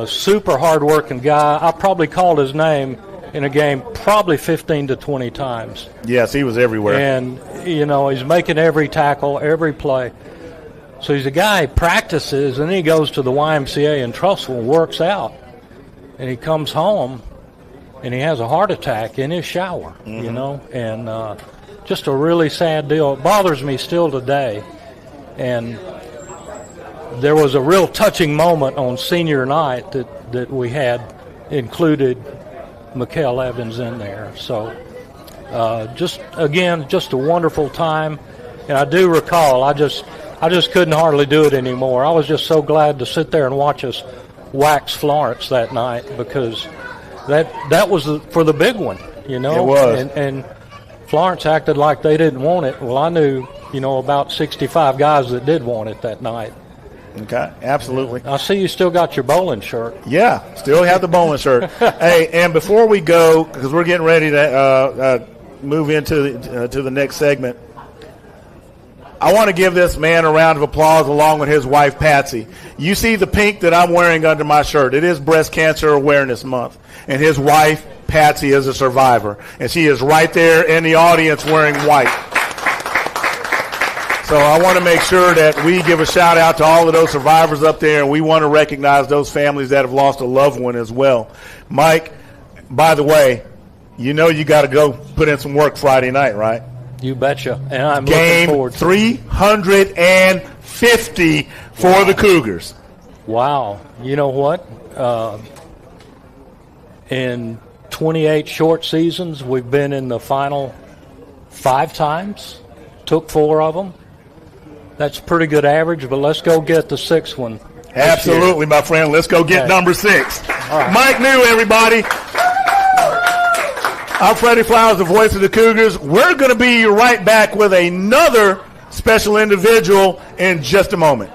super hard-working guy. I probably called his name in a game probably 15 to 20 times. Yes, he was everywhere. And, he's making every tackle, every play. So he's a guy who practices, and then he goes to the YMCA in Trussville and works out. And he comes home, and he has a heart attack in his shower, and just a really sad deal. It bothers me still today. And there was a real touching moment on senior night that we had included Mikael Evans in there. So just a wonderful time. And I do recall, I just couldn't hardly do it anymore. I was just so glad to sit there and watch us wax Florence that night because that was for the big one, It was. And Florence acted like they didn't want it. Well, I knew, about 65 guys that did want it that night. Okay, absolutely. I see you still got your bowling shirt. Yeah, still have the bowling shirt. Hey, and before we go, because we're getting ready to move into the next segment, I want to give this man a round of applause along with his wife, Patsy. You see the pink that I'm wearing under my shirt. It is Breast Cancer Awareness Month. And his wife, Patsy, is a survivor. And she is right there in the audience wearing white. So I want to make sure that we give a shout out to all of those survivors up there, and we want to recognize those families that have lost a loved one as well. Mike, by the way, you got to go put in some work Friday night, right? You betcha. And I'm Game looking forward to 350 for the Cougars. Wow. You know what? In 28 short seasons, we've been in the final 5 times, took 4 of them. That's a pretty good average, but let's go get the 6th one. Absolutely, my friend. Let's go get number 6. All right. Mike New, everybody. I'm Freddie Flowers, the voice of the Cougars. We're going to be right back with another special individual in just a moment.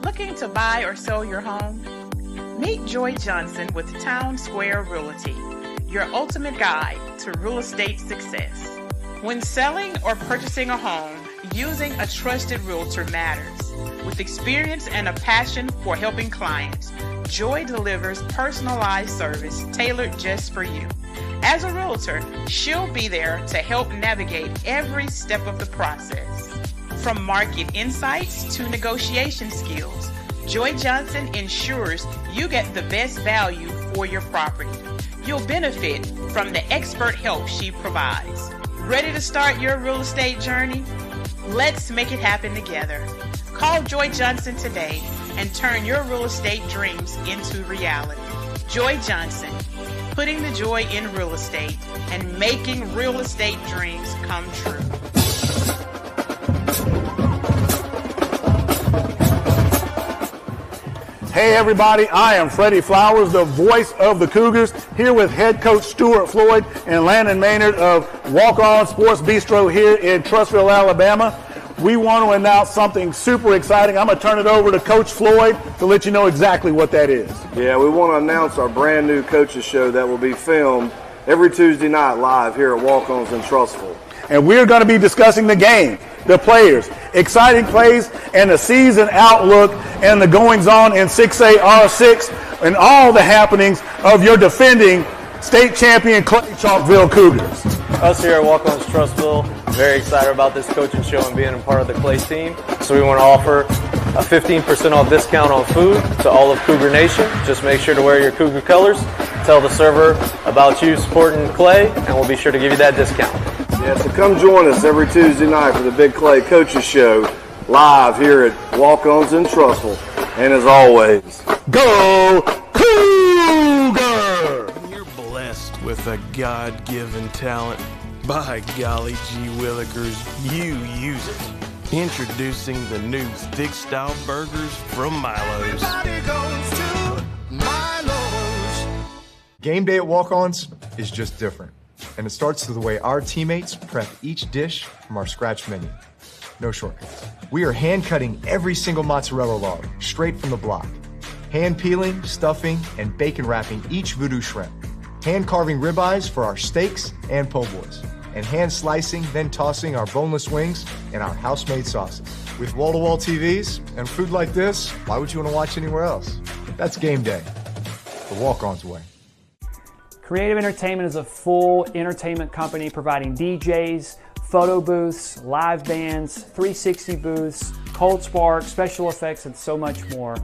Looking to buy or sell your home? Meet Joy Johnson with Town Square Realty, your ultimate guide to real estate success. When selling or purchasing a home, using a trusted realtor matters. With experience and a passion for helping clients, Joy delivers personalized service tailored just for you. As a realtor, she'll be there to help navigate every step of the process. From market insights to negotiation skills, Joy Johnson ensures you get the best value for your property. You'll benefit from the expert help she provides. Ready to start your real estate journey? Let's make it happen together. Call Joy Johnson today and turn your real estate dreams into reality. Joy Johnson, putting the joy in real estate and making real estate dreams come true. Hey, everybody. I am Freddie Flowers, the voice of the Cougars, here with head coach Stuart Floyd and Landon Maynard of Walk On Sports Bistro here in Trussville, Alabama. We want to announce something super exciting. I'm going to turn it over to Coach Floyd to let you know exactly what that is. Yeah, we want to announce our brand new coaches show that will be filmed every Tuesday night live here at Walk Ons in Trussville. And we're going to be discussing the game, the players, exciting plays, and the season outlook and the goings-on in 6A R6 and all the happenings of your defending state champion Clay Chalkville Cougars. Us here at Walk Ons Trussville, very excited about this coaching show and being a part of the Clay team. So we want to offer a 15% off discount on food to all of Cougar Nation. Just make sure to wear your Cougar colors. Tell the server about you supporting Clay, and we'll be sure to give you that discount. Yeah, so come join us every Tuesday night for the Big Clay Coaches Show live here at Walk Ons in Trussville. And as always, go Cougar! You're blessed with a God-given talent. By golly gee willikers, you use it. Introducing the new thick style burgers from Milo's. Game day at Walk-Ons is just different, and it starts with the way our teammates prep each dish from our scratch menu. No shortcuts. We are hand cutting every single mozzarella log straight from the block, hand peeling, stuffing, and bacon wrapping each voodoo shrimp, hand carving ribeyes for our steaks and po' boys, and hand slicing, then tossing our boneless wings and our house-made sauces. With wall-to-wall TVs and food like this, why would you want to watch anywhere else? That's game day, the Walk-Ons way. Creative Entertainment is a full entertainment company providing DJs, photo booths, live bands, 360 booths, cold spark, special effects, and so much more.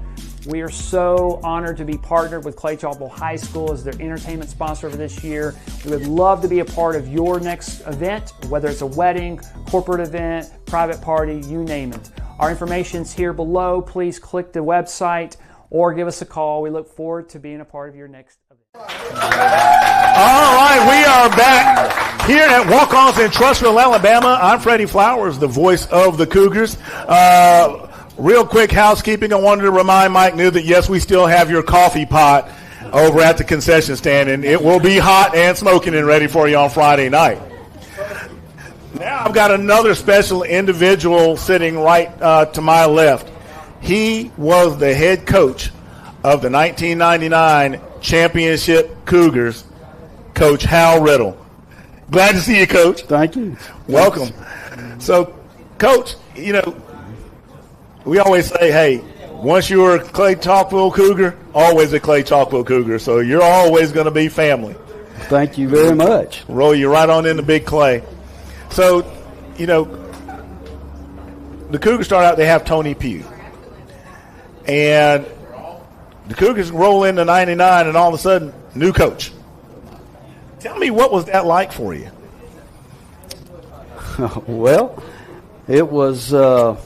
We are so honored to be partnered with Clay Chalkville High School as their entertainment sponsor for this year. We would love to be a part of your next event, whether it's a wedding, corporate event, private party, you name it. Our information's here below. Please click the website or give us a call. We look forward to being a part of your next event. All right, we are back here at Walk-Ons in Trussville, Alabama. I'm Freddie Flowers, the voice of the Cougars. Real quick housekeeping. I wanted to remind Mike New that, yes, we still have your coffee pot over at the concession stand, and it will be hot and smoking and ready for you on Friday night. Now I've got another special individual sitting right to my left. He was the head coach of the 1999 championship Cougars, Coach Hal Riddle. Glad to see you, Coach. Thank you. Welcome. So, Coach, you know, we always say, hey, once you were a Clay Chalkville Cougar, always a Clay Chalkville Cougar. So you're always going to be family. Thank you very much. Roll you right on into Big Clay. So, you know, the Cougars start out, they have Tony Pugh. And the Cougars roll into 99, and all of a sudden, new coach. Tell me, what was that like for you? Well, it was an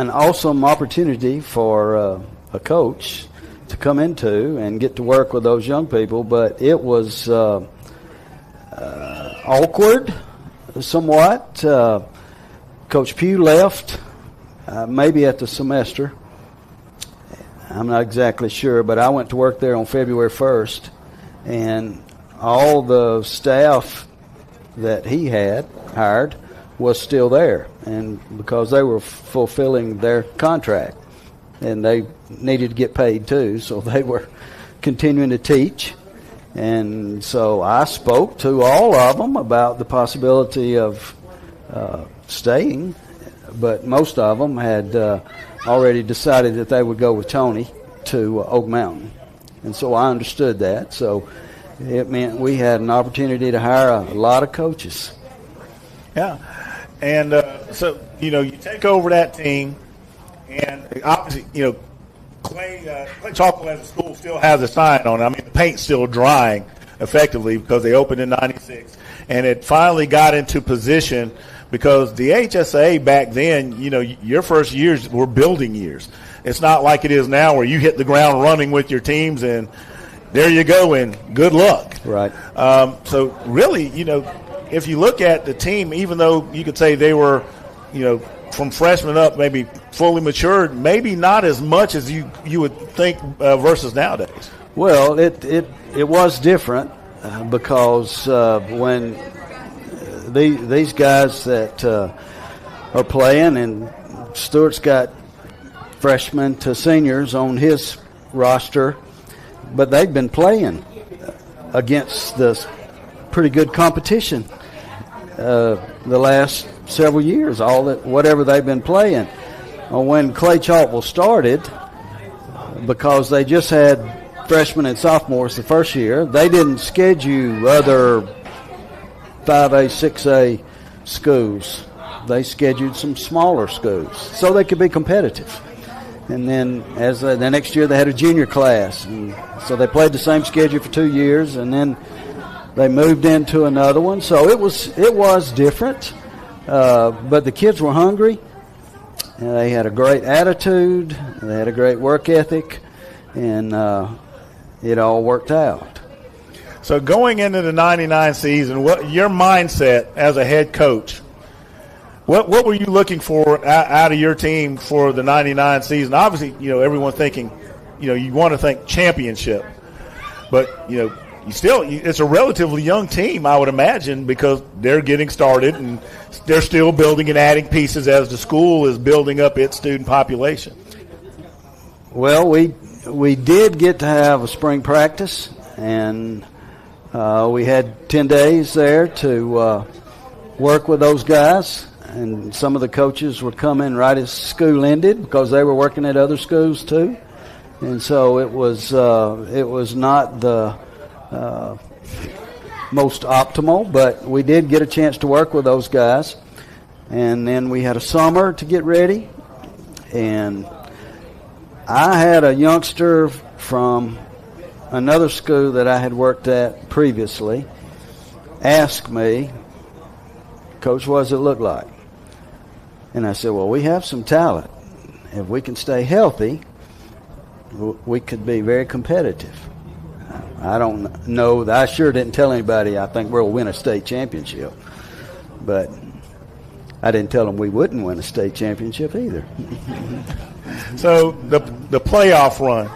awesome opportunity for a coach to come into and get to work with those young people, but it was awkward somewhat. Coach Pugh left maybe at the semester. I'm not exactly sure, but I went to work there on February 1st, and all the staff that he had hired was still there, and because they were fulfilling their contract, and they needed to get paid too, so they were continuing to teach. And so I spoke to all of them about the possibility of staying, but most of them had already decided that they would go with Tony to Oak Mountain. And so I understood that. So it meant we had an opportunity to hire a lot of coaches. Yeah. And so, you know, you take over that team, and obviously, you know, Clay Chalkville as a school still has a sign on it. I mean, the paint's still drying effectively because they opened in 96. And it finally got into position because the HSA back then, you know, your first years were building years. It's not like it is now where you hit the ground running with your teams and there you go and good luck. Right. So really, you know, if you look at the team, even though you could say they were, you know, from freshmen up, maybe fully matured, maybe not as much as you would think versus nowadays. Well, it was different because when these guys that are playing, and Stewart's got freshmen to seniors on his roster, but they've been playing against this pretty good competition the last several years, whatever they've been playing. When Clay Chalkville started, because they just had freshmen and sophomores the first year, they didn't schedule other 5A, 6A schools. They scheduled some smaller schools so they could be competitive. And then the next year they had a junior class, and so they played the same schedule for 2 years, and then they moved into another one. So it was different, but the kids were hungry, and they had a great attitude, they had a great work ethic, and it all worked out. So going into the 99 season, what your mindset as a head coach, what were you looking for out of your team for the 99 season? Obviously, everyone's thinking, you want to think championship. But, it's a relatively young team, I would imagine, because they're getting started and they're still building and adding pieces as the school is building up its student population. Well, we did get to have a spring practice, and we had 10 days there to work with those guys, and some of the coaches would come in right as school ended because they were working at other schools too, and so it was not the most optimal, but we did get a chance to work with those guys, and then we had a summer to get ready, and I had a youngster from another school that I had worked at previously ask me, Coach, what does it look like? And I said, well, we have some talent. If we can stay healthy, we could be very competitive. I don't know. I sure didn't tell anybody I think we'll win a state championship. But I didn't tell them we wouldn't win a state championship either. So the playoff run,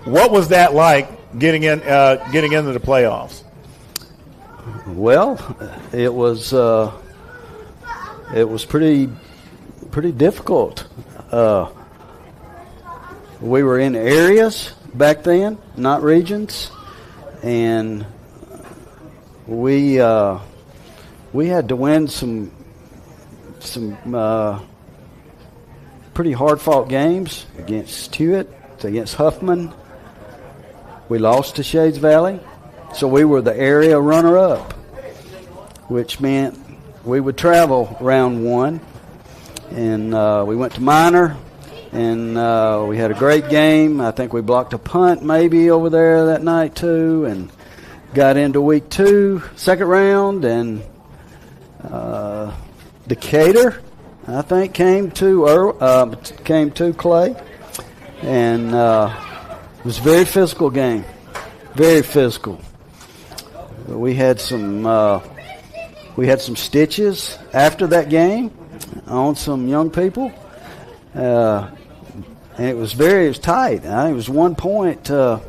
what was that like getting into the playoffs? Well, it was pretty difficult. We were in areas back then, not regions, and we had to win some pretty hard-fought games against Hewitt, against Huffman. We lost to Shades Valley, so we were the area runner-up, which meant we would travel round one, and we went to Minor, and we had a great game. I think we blocked a punt maybe over there that night too, and got into week 2, second round, and Decatur, I think, came to Clay, and it was a very physical game, very physical. We had some stitches after that game on some young people, and it was tight. I think it was 1 point at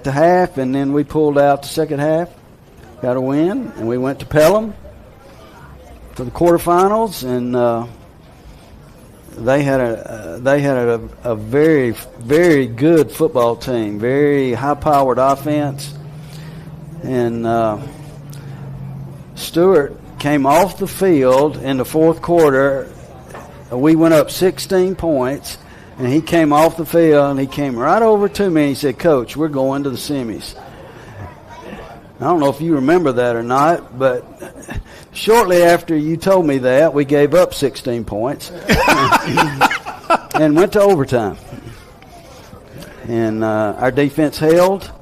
the half, and then we pulled out the second half, got a win, and we went to Pelham for the quarterfinals, and they had a very, very good football team, very high-powered offense, and Stewart came off the field in the fourth quarter. We went up 16 points, and he came off the field, and he came right over to me, and he said, Coach, we're going to the semis. I don't know if you remember that or not, but shortly after you told me that, we gave up 16 points and went to overtime. And our defense held.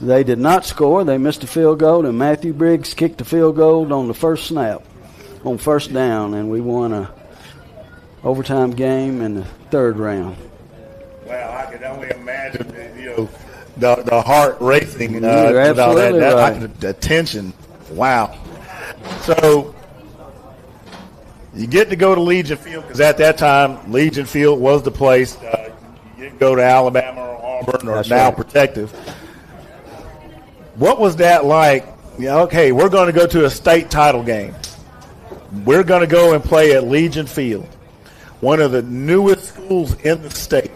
They did not score. They missed a field goal, and Matthew Briggs kicked the field goal on the first snap, on first down, and we won a overtime game in the third round. Wow, I can only imagine, the heart racing. You're absolutely right. The tension. Wow. So you get to go to Legion Field because at that time, Legion Field was the place. You didn't go to Alabama or Auburn or That's now right. Protective. What was that like? Okay, we're going to go to a state title game. We're going to go and play at Legion Field, one of the newest schools in the state.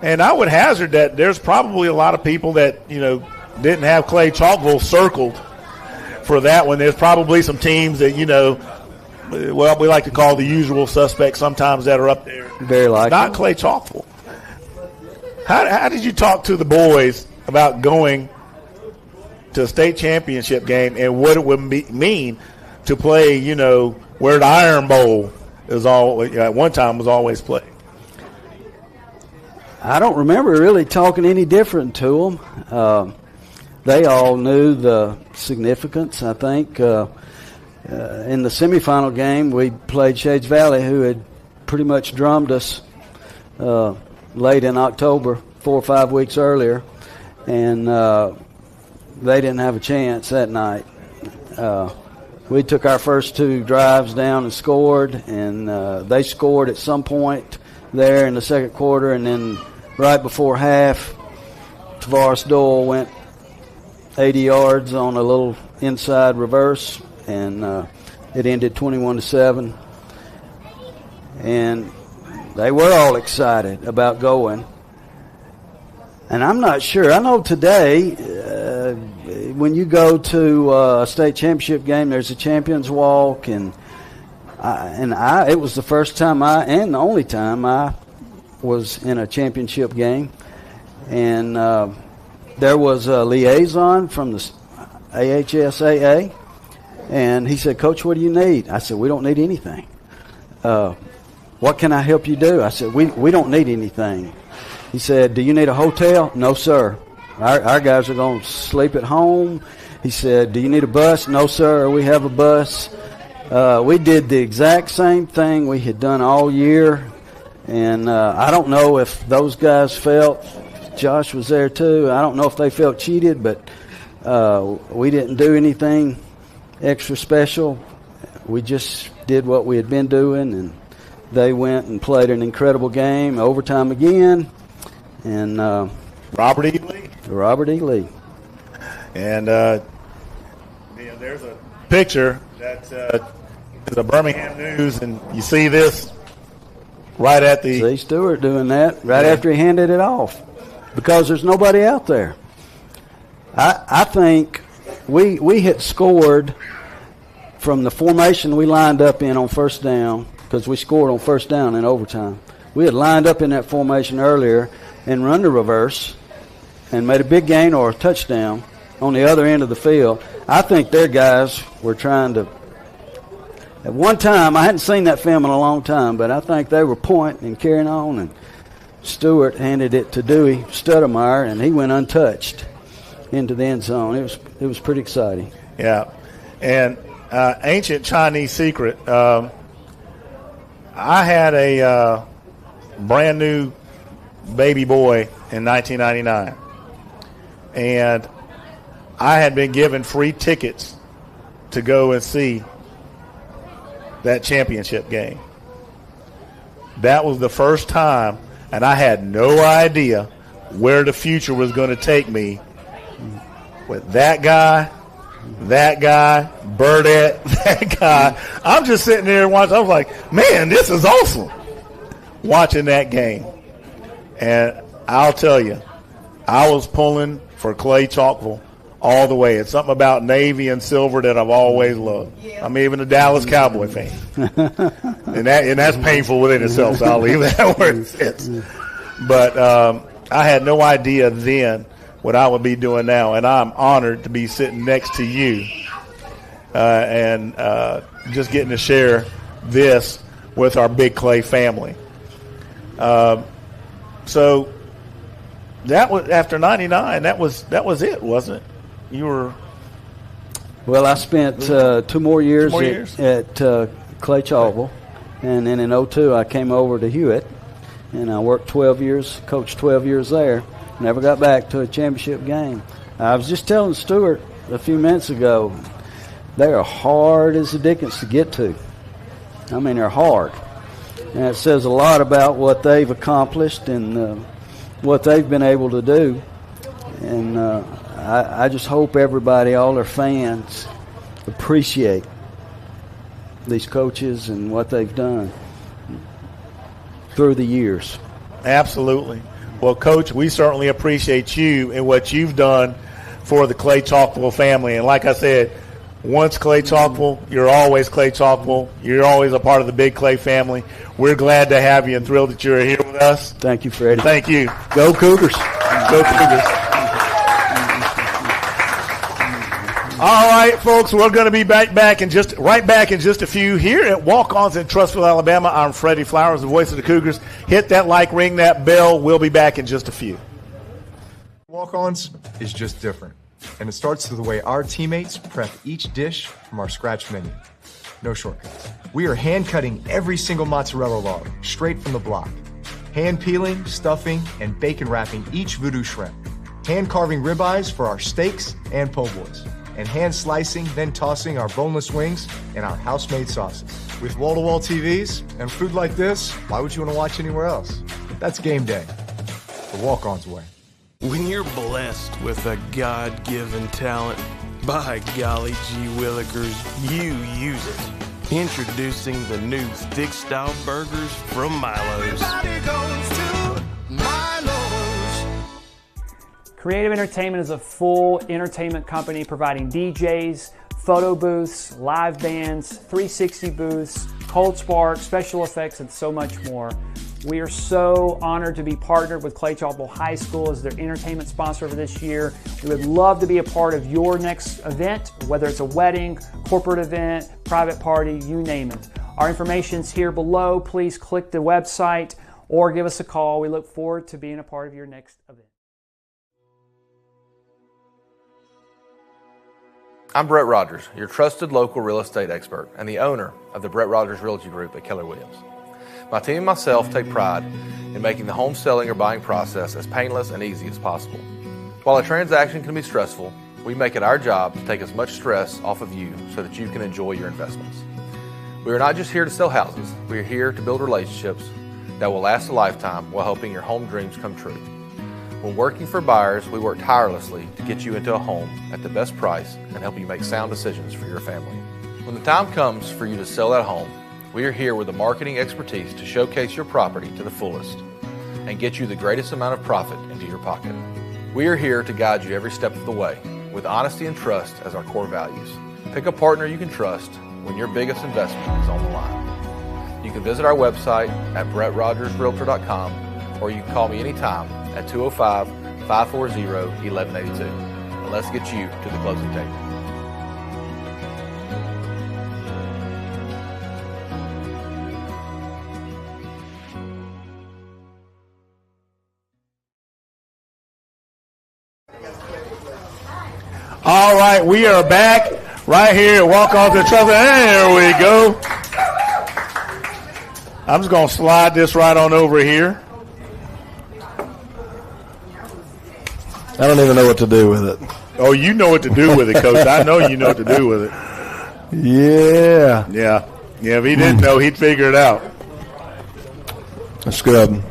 And I would hazard that there's probably a lot of people that, didn't have Clay Chalkville circled for that one. There's probably some teams that, we like to call the usual suspects sometimes that are up there. Very likely. Not Clay Chalkville. How did you talk to the boys about going to a state championship game and what it would mean to play, where the Iron Bowl is at one time was always played? I don't remember really talking any different to them. They all knew the significance. I think in the semifinal game, we played Shades Valley, who had pretty much drummed us late in October, 4 or 5 weeks earlier. And they didn't have a chance that night. We took our first 2 drives down and scored, and they scored at some point there in the second quarter, and then right before half, Tavares Doyle went 80 yards on a little inside reverse, and it ended 21-7. And they were all excited about going. And I'm not sure. I know today, when you go to a state championship game, there's a champions walk, and it was the first time and the only time I was in a championship game, and there was a liaison from the AHSAA, and he said, "Coach, what do you need?" I said, "We don't need anything." "What can I help you do?" I said, we don't need anything. He said, "Do you need a hotel?" "No, sir. Our guys are going to sleep at home." He said, "Do you need a bus?" "No, sir. We have a bus." We did the exact same thing we had done all year. And I don't know if those guys felt, Josh was there too, I don't know if they felt cheated, but we didn't do anything extra special. We just did what we had been doing, and they went and played an incredible game, overtime again. And Robert E. Lee. Robert E. Lee. And there's a picture that's the Birmingham News, and you see this right at the... See Stewart doing that right after he handed it off, because there's nobody out there. I think we had scored from the formation we lined up in on first down, because we scored on first down in overtime. We had lined up in that formation earlier and run the reverse and made a big gain or a touchdown on the other end of the field. I think their guys were trying to... At one time, I hadn't seen that film in a long time, but I think they were pointing and carrying on, and Stewart handed it to Dewey Stoudemire, and he went untouched into the end zone. It was pretty exciting. Yeah. And ancient Chinese secret, I had a brand new baby boy in 1999, and I had been given free tickets to go and see that championship game. That was the first time, and I had no idea where the future was going to take me with that guy, Burdette, that guy. I'm just sitting there and watching. I was like, man, this is awesome, watching that game. And I'll tell you, I was pulling for Clay Chalkville all the way. It's something about Navy and silver that I've always loved. I'm even a Dallas Cowboy fan. and that's painful within itself, so I'll leave that where it sits. But I had no idea then what I would be doing now, and I'm honored to be sitting next to you and just getting to share this with our Big Clay family. So that was after 99. That was it, wasn't it? You were. Well, I spent 2 more years at Clay Chalkville, and then in 2002 I came over to Hewitt, and I worked 12 years, coached 12 years there. Never got back to a championship game. I was just telling Stewart a few minutes ago, they are hard as the dickens to get to. I mean, they're hard. And it says a lot about what they've accomplished and what they've been able to do. And I just hope everybody, all their fans, appreciate these coaches and what they've done through the years. Absolutely. Well, Coach, we certainly appreciate you and what you've done for the Clay Chalkville family. And like I said, once Clay Chalkville, you're always Clay Chalkville. You're always a part of the Big Clay family. We're glad to have you and thrilled that you're here with us. Thank you, Freddie. Thank you. Go Cougars. Go Cougars. All right, folks, we're going to be right back in just a few here at Walk-Ons in Trussville, Alabama. I'm Freddie Flowers, the voice of the Cougars. Hit that like, ring that bell. We'll be back in just a few. Walk-Ons is just different, and it starts with the way our teammates prep each dish from our scratch menu. No shortcuts. We are hand-cutting every single mozzarella log straight from the block, hand-peeling, stuffing, and bacon wrapping each voodoo shrimp. hand carving ribeyes for our steaks and po' boys, and hand slicing, then tossing our boneless wings in our house-made sauces. With wall-to-wall TVs and food like this, why would you want to watch anywhere else? That's game day, the walk-ons way. When you're blessed with a God-given talent, by golly gee willikers, you use it. Introducing the new thick style burgers from Milo's. Everybody goes to Milo's. Creative Entertainment is a full entertainment company providing DJs, photo booths, live bands, 360 booths, cold spark, special effects, and so much more. We are so honored to be partnered with Clay Chalk High School as their entertainment sponsor for this year. We would love to be a part of your next event, whether it's a wedding, corporate event, private party, you name it. Our information's here below. Please click the website or give us a call. We look forward to being a part of your next event. I'm Brett Rogers, your trusted local real estate expert and the owner of the Brett Rogers Realty Group at Keller Williams. My team and myself take pride in making the home selling or buying process as painless and easy as possible. While a transaction can be stressful, we make it our job to take as much stress off of you so that you can enjoy your investments. We are not just here to sell houses, we are here to build relationships that will last a lifetime while helping your home dreams come true. When working for buyers, we work tirelessly to get you into a home at the best price and help you make sound decisions for your family. When the time comes for you to sell that home, we are here with the marketing expertise to showcase your property to the fullest and get you the greatest amount of profit into your pocket. We are here to guide you every step of the way with honesty and trust as our core values. Pick a partner you can trust when your biggest investment is on the line. You can visit our website at brettrogersrealtor.com or you can call me anytime at 205-540-1182. And let's get you to the closing table. All right, we are back right here at Walk On to Trust. There we go. I'm just going to slide this right on over here. I don't even know what to do with it. Oh, you know what to do with it, Coach. I know you know what to do with it. Yeah. Yeah. Yeah, if he didn't know, he'd figure it out. That's good.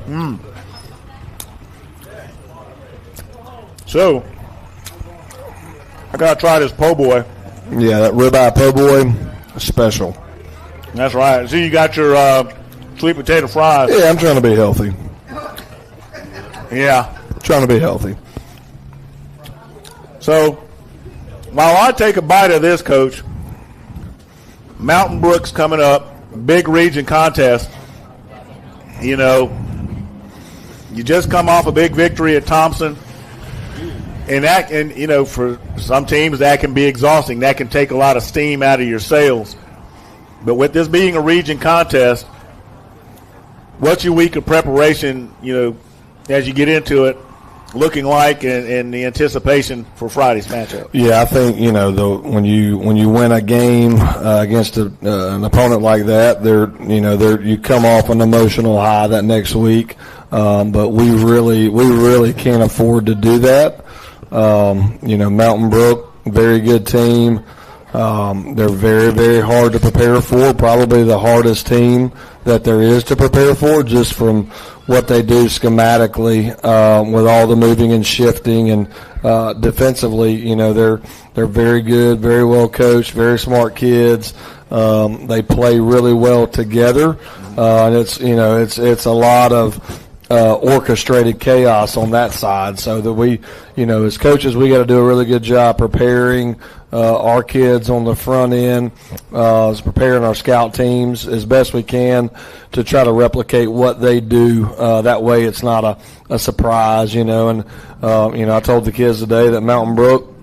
So, I got to try this po' boy. Yeah, that ribeye po' boy is special. That's right. So you got your sweet potato fries. Yeah, I'm trying to be healthy. Yeah. Trying to be healthy. So, while I take a bite of this, Coach, Mountain Brook's coming up, big region contest. You know, you just come off a big victory at Thompson. And you know, for some teams that can be exhausting. That can take a lot of steam out of your sails. But with this being a region contest, what's your week of preparation, you know, as you get into it, looking like and the anticipation for Friday's matchup? Yeah, I think, you know, when you win a game against an opponent like that, you come off an emotional high that next week. But we really can't afford to do that. You know, Mountain Brook, very good team. They're very, very hard to prepare for, probably the hardest team that there is to prepare for, just from what they do schematically, with all the moving and shifting, and defensively, you know, they're very good, very well coached, very smart kids. They play really well together, and it's a lot of orchestrated chaos on that side, so that we, you know, as coaches, we got to do a really good job preparing our kids on the front end, preparing our scout teams as best we can to try to replicate what they do. That way it's not a surprise, you know. And, you know, I told the kids today that Mountain Brook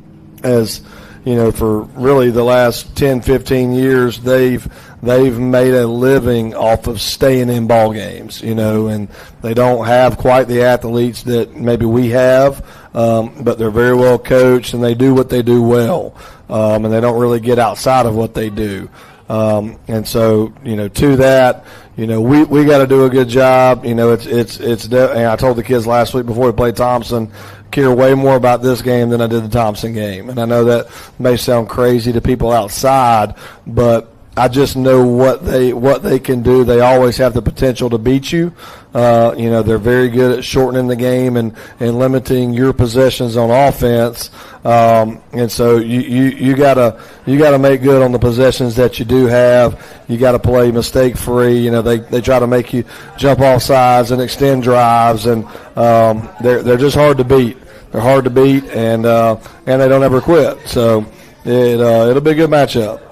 has, you know, for really the last 10, 15 years, they've made a living off of staying in ball games, you know, and they don't have quite the athletes that maybe we have, but they're very well coached and they do what they do well, and they don't really get outside of what they do. And so, you know, to that, you know, we got to do a good job. You know, and I told the kids last week before we played Thompson, care way more about this game than I did the Thompson game. And I know that may sound crazy to people outside, but I just know what they can do. They always have the potential to beat you. They're very good at shortening the game and limiting your possessions on offense. And so you gotta make good on the possessions that you do have. You got to play mistake free. They try to make you jump off sides and extend drives, and they're just hard to beat. They're hard to beat, and they don't ever quit. So it'll be a good matchup.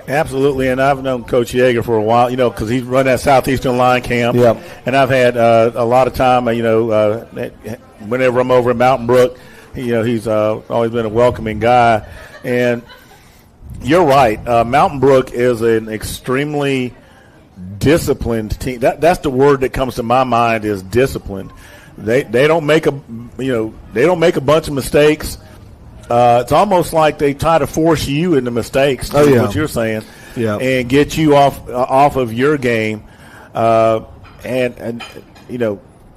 Absolutely, and I've known Coach Yeager for a while, because he's run that Southeastern Line Camp. Yep. And I've had a lot of time, whenever I'm over at Mountain Brook, he's always been a welcoming guy. And you're right, Mountain Brook is an extremely disciplined team. That's the word that comes to my mind is disciplined. They don't make a bunch of mistakes. It's almost like they try to force you into mistakes. What you're saying, and get you off of your game. And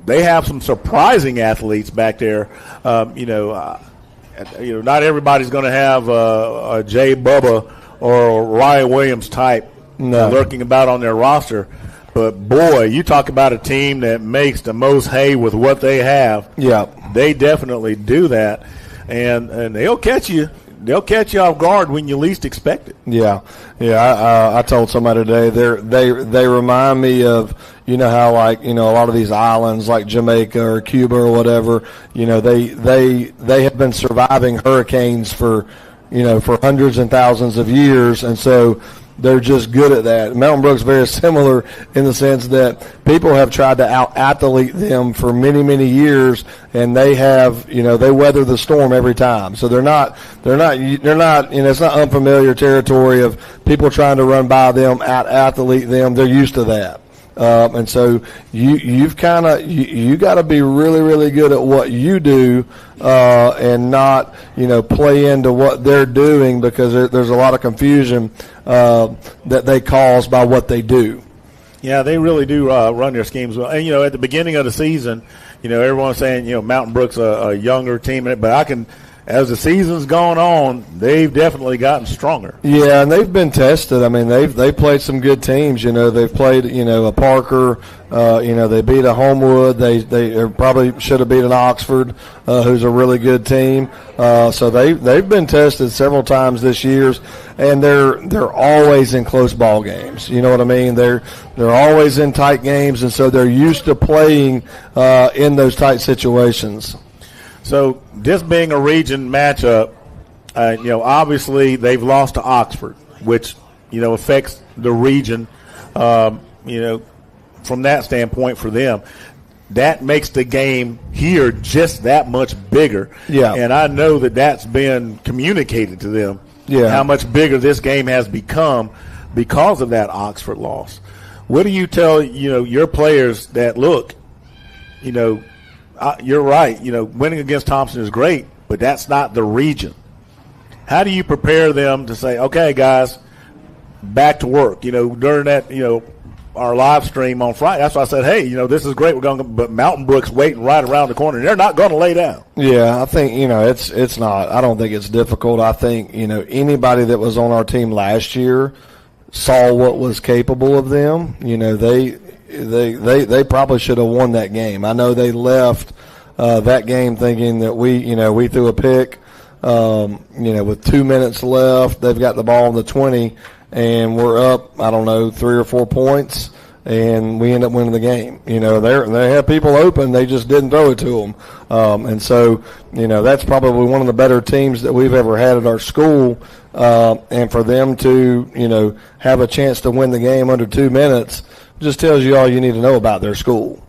they have some surprising athletes back there. Not everybody's going to have a Jay Bubba or a Ryan Williams type lurking about on their roster. But, boy, you talk about a team that makes the most hay with what they have. Yeah. They definitely do that. And they'll catch you. They'll catch you off guard when you least expect it. Yeah. I told somebody today they remind me of how a lot of these islands like Jamaica or Cuba or whatever. They have been surviving hurricanes for hundreds and thousands of years, and so they're just good at that. Mountain Brook's very similar in the sense that people have tried to out-athlete them for many, many years, and they have, they weather the storm every time. So they're not, it's not unfamiliar territory of people trying to run by them, out-athlete them. They're used to that. And so you got to be really, really good at what you do, and not, play into what they're doing, because there's a lot of confusion, that they cause by what they do. Yeah, they really do run their schemes well. And, at the beginning of the season, everyone's saying, Mountain Brook's a younger team, but as the season's gone on, they've definitely gotten stronger. Yeah, and they've been tested. I mean, they've played some good teams. They've played, a Parker. They beat a Homewood. They probably should have beat an Oxford, who's a really good team. So they've been tested several times this year, and they're always in close ball games. You know what I mean? They're always in tight games, and so they're used to playing in those tight situations. So this being a region matchup, obviously they've lost to Oxford, which, affects the region, from that standpoint for them. That makes the game here just that much bigger. Yeah. And I know that's been communicated to them, how much bigger this game has become because of that Oxford loss. What do you tell, your players that, look, you're right. Winning against Thompson is great, but that's not the region. How do you prepare them to say, okay, guys, back to work? During that, our live stream on Friday, that's why I said, hey, this is great. But Mountain Brook's waiting right around the corner, and they're not going to lay down. Yeah, I think, it's not. I don't think it's difficult. I think, anybody that was on our team last year saw what was capable of them. They probably should have won that game. I know they left that game thinking that we threw a pick, with 2 minutes left. They've got the ball on the 20, and we're up, 3 or 4 points, and we end up winning the game. They had people open, they just didn't throw it to them. And so, that's probably one of the better teams that we've ever had at our school. And for them to, have a chance to win the game under 2 minutes just tells you all you need to know about their school.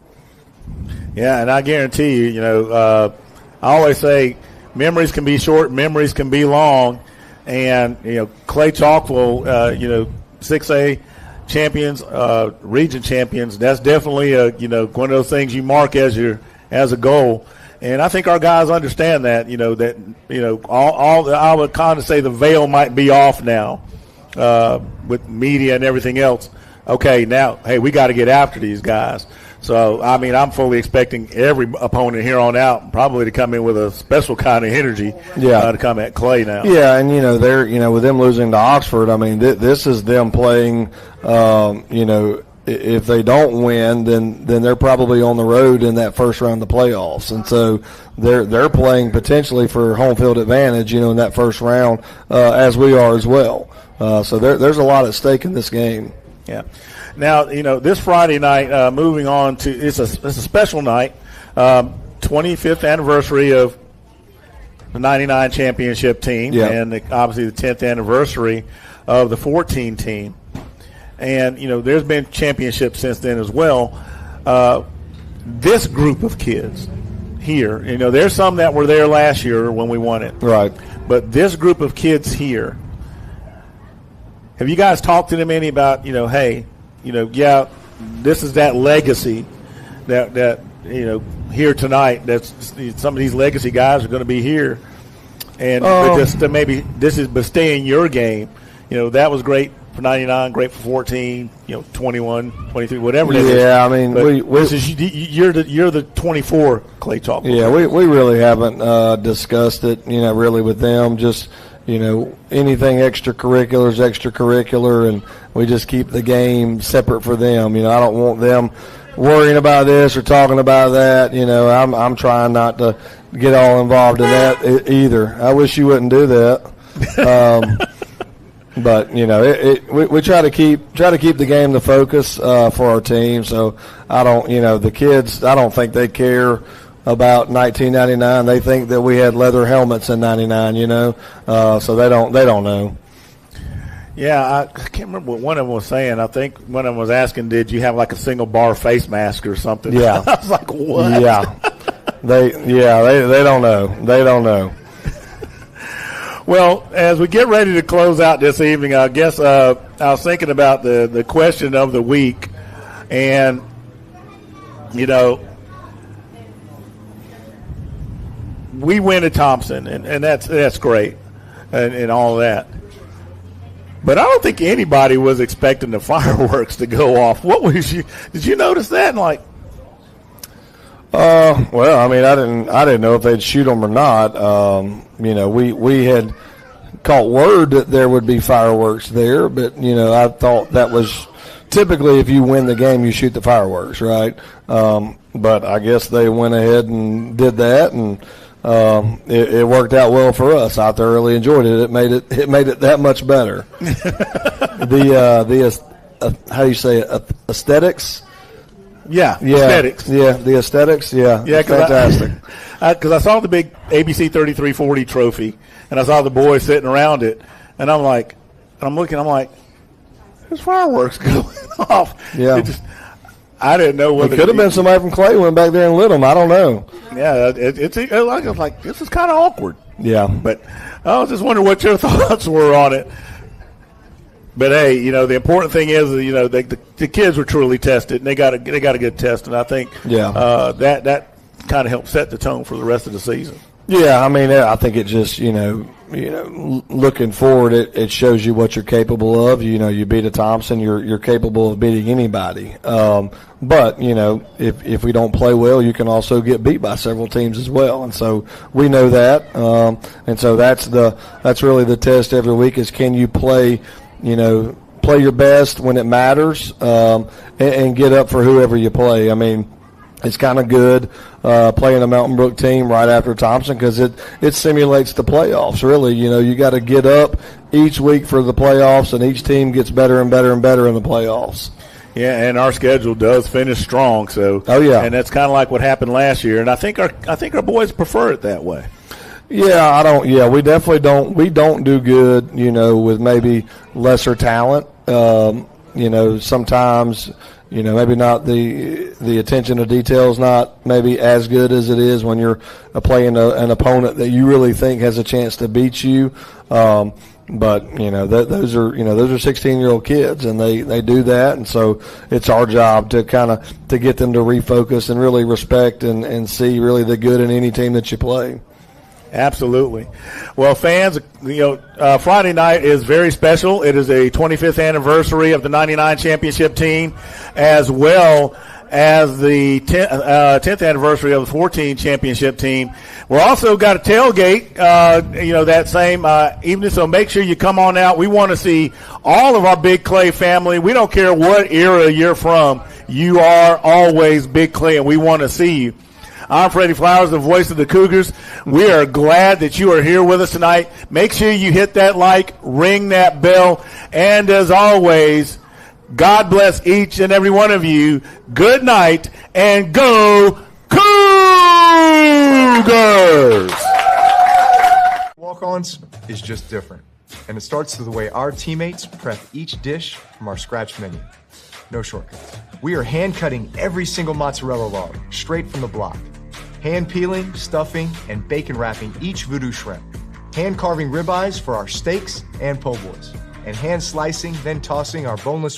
Yeah, and I guarantee you, I always say memories can be short, memories can be long. And, Clay Chalkville, 6A champions, region champions, that's definitely one of those things you mark as a goal. And I think our guys understand that, all I would kind of say the veil might be off now with media and everything else. Okay, now, hey, we got to get after these guys. So, I mean, I'm fully expecting every opponent here on out probably to come in with a special kind of energy to come at Clay now. Yeah, and, they're, with them losing to Oxford, I mean, this is them playing, if they don't win, then they're probably on the road in that first round of the playoffs. And so they're playing potentially for home field advantage, in that first round, as we are as well. So there's a lot at stake in this game. Yeah. Now, this Friday night, moving on to it's a special night, 25th anniversary of the 99 championship team, and obviously the 10th anniversary of the 14 team. And, there's been championships since then as well. This group of kids here, there's some that were there last year when we won it. Right. But this group of kids here, have you guys talked to them any about, hey, this is that legacy that here tonight. That's some of these legacy guys are going to be here, and maybe stay in your game. That was great for 99, great for 14, 21, 23, whatever it is. Yeah, I mean, you're the 24 Clay Chalkboard. Yeah, we really haven't discussed it, really with them. Just anything extracurricular, and we just keep the game separate for them. I don't want them worrying about this or talking about that. I'm trying not to get all involved in that either. I wish you wouldn't do that. But we try to keep the game the focus for our team. So I don't, the kids, I don't think they care about 1999. They think that we had leather helmets in 99, so they don't know. Yeah, I can't remember what one of them was saying. I think one of them was asking, did you have like a single bar face mask or something? Yeah. I was like, what? Yeah. They don't know. They don't know. Well, as we get ready to close out this evening, I guess I was thinking about the question of the week, and we win at Thompson, and that's great, and all that. But I don't think anybody was expecting the fireworks to go off. Did you notice that? And well, I mean, I didn't know if they'd shoot them or not. We had caught word that there would be fireworks there, but I thought that was typically if you win the game, you shoot the fireworks, right? But I guess they went ahead and did that, and it worked out well for us. I thoroughly enjoyed it. It made it that much better. The how do you say it? Aesthetics? Yeah, aesthetics. Yeah, the aesthetics. Yeah, fantastic. Because I saw the big ABC 3340 trophy, and I saw the boys sitting around it, and I'm like, there's fireworks going off. Yeah. I didn't know whether it could have been somebody from Clay went back there and lit them. I don't know. Yeah, I was like, this is kind of awkward. Yeah, but I was just wondering what your thoughts were on it. But hey, the important thing is, the kids were truly tested, and they got a good test, and I think that kind of helped set the tone for the rest of the season. Yeah, I mean, I think it just looking forward, it shows you what you're capable of. You beat a Thompson, you're capable of beating anybody. But if we don't play well, you can also get beat by several teams as well, and so we know that. And so that's really the test every week is can you play your best when it matters, and get up for whoever you play. I mean, it's kind of good playing a Mountain Brook team right after Thompson because it simulates the playoffs, really. You got to get up each week for the playoffs, and each team gets better and better and better in the playoffs. Yeah, and our schedule does finish strong. So, and that's kind of like what happened last year. And I think our boys prefer it that way. Yeah, we definitely don't. We don't do good, with maybe lesser talent. Sometimes, maybe not the attention to detail is not maybe as good as it is when you're playing an opponent that you really think has a chance to beat you. But those are 16-year-old kids, and they do that, and so it's our job to to get them to refocus and really respect and see really the good in any team that you play. Absolutely. Well, fans, Friday night is very special. It is a 25th anniversary of the 99 championship team, as well as the 10th anniversary of the 14 championship team. We're also got a tailgate, that same evening, so make sure you come on out. We want to see all of our Big Clay family. We don't care what era you're from. You are always Big Clay, and we want to see you. I'm Freddie Flowers, the voice of the Cougars. We are glad that you are here with us tonight. Make sure you hit that like, ring that bell, and as always, God bless each and every one of you. Good night, and go Cougars! Walk-ons is just different, and it starts with the way our teammates prep each dish from our scratch menu. No shortcuts. We are hand-cutting every single mozzarella log straight from the block. Hand-peeling, stuffing, and bacon wrapping each voodoo shrimp. Hand-carving ribeyes for our steaks and po' boys. And hand-slicing, then tossing our boneless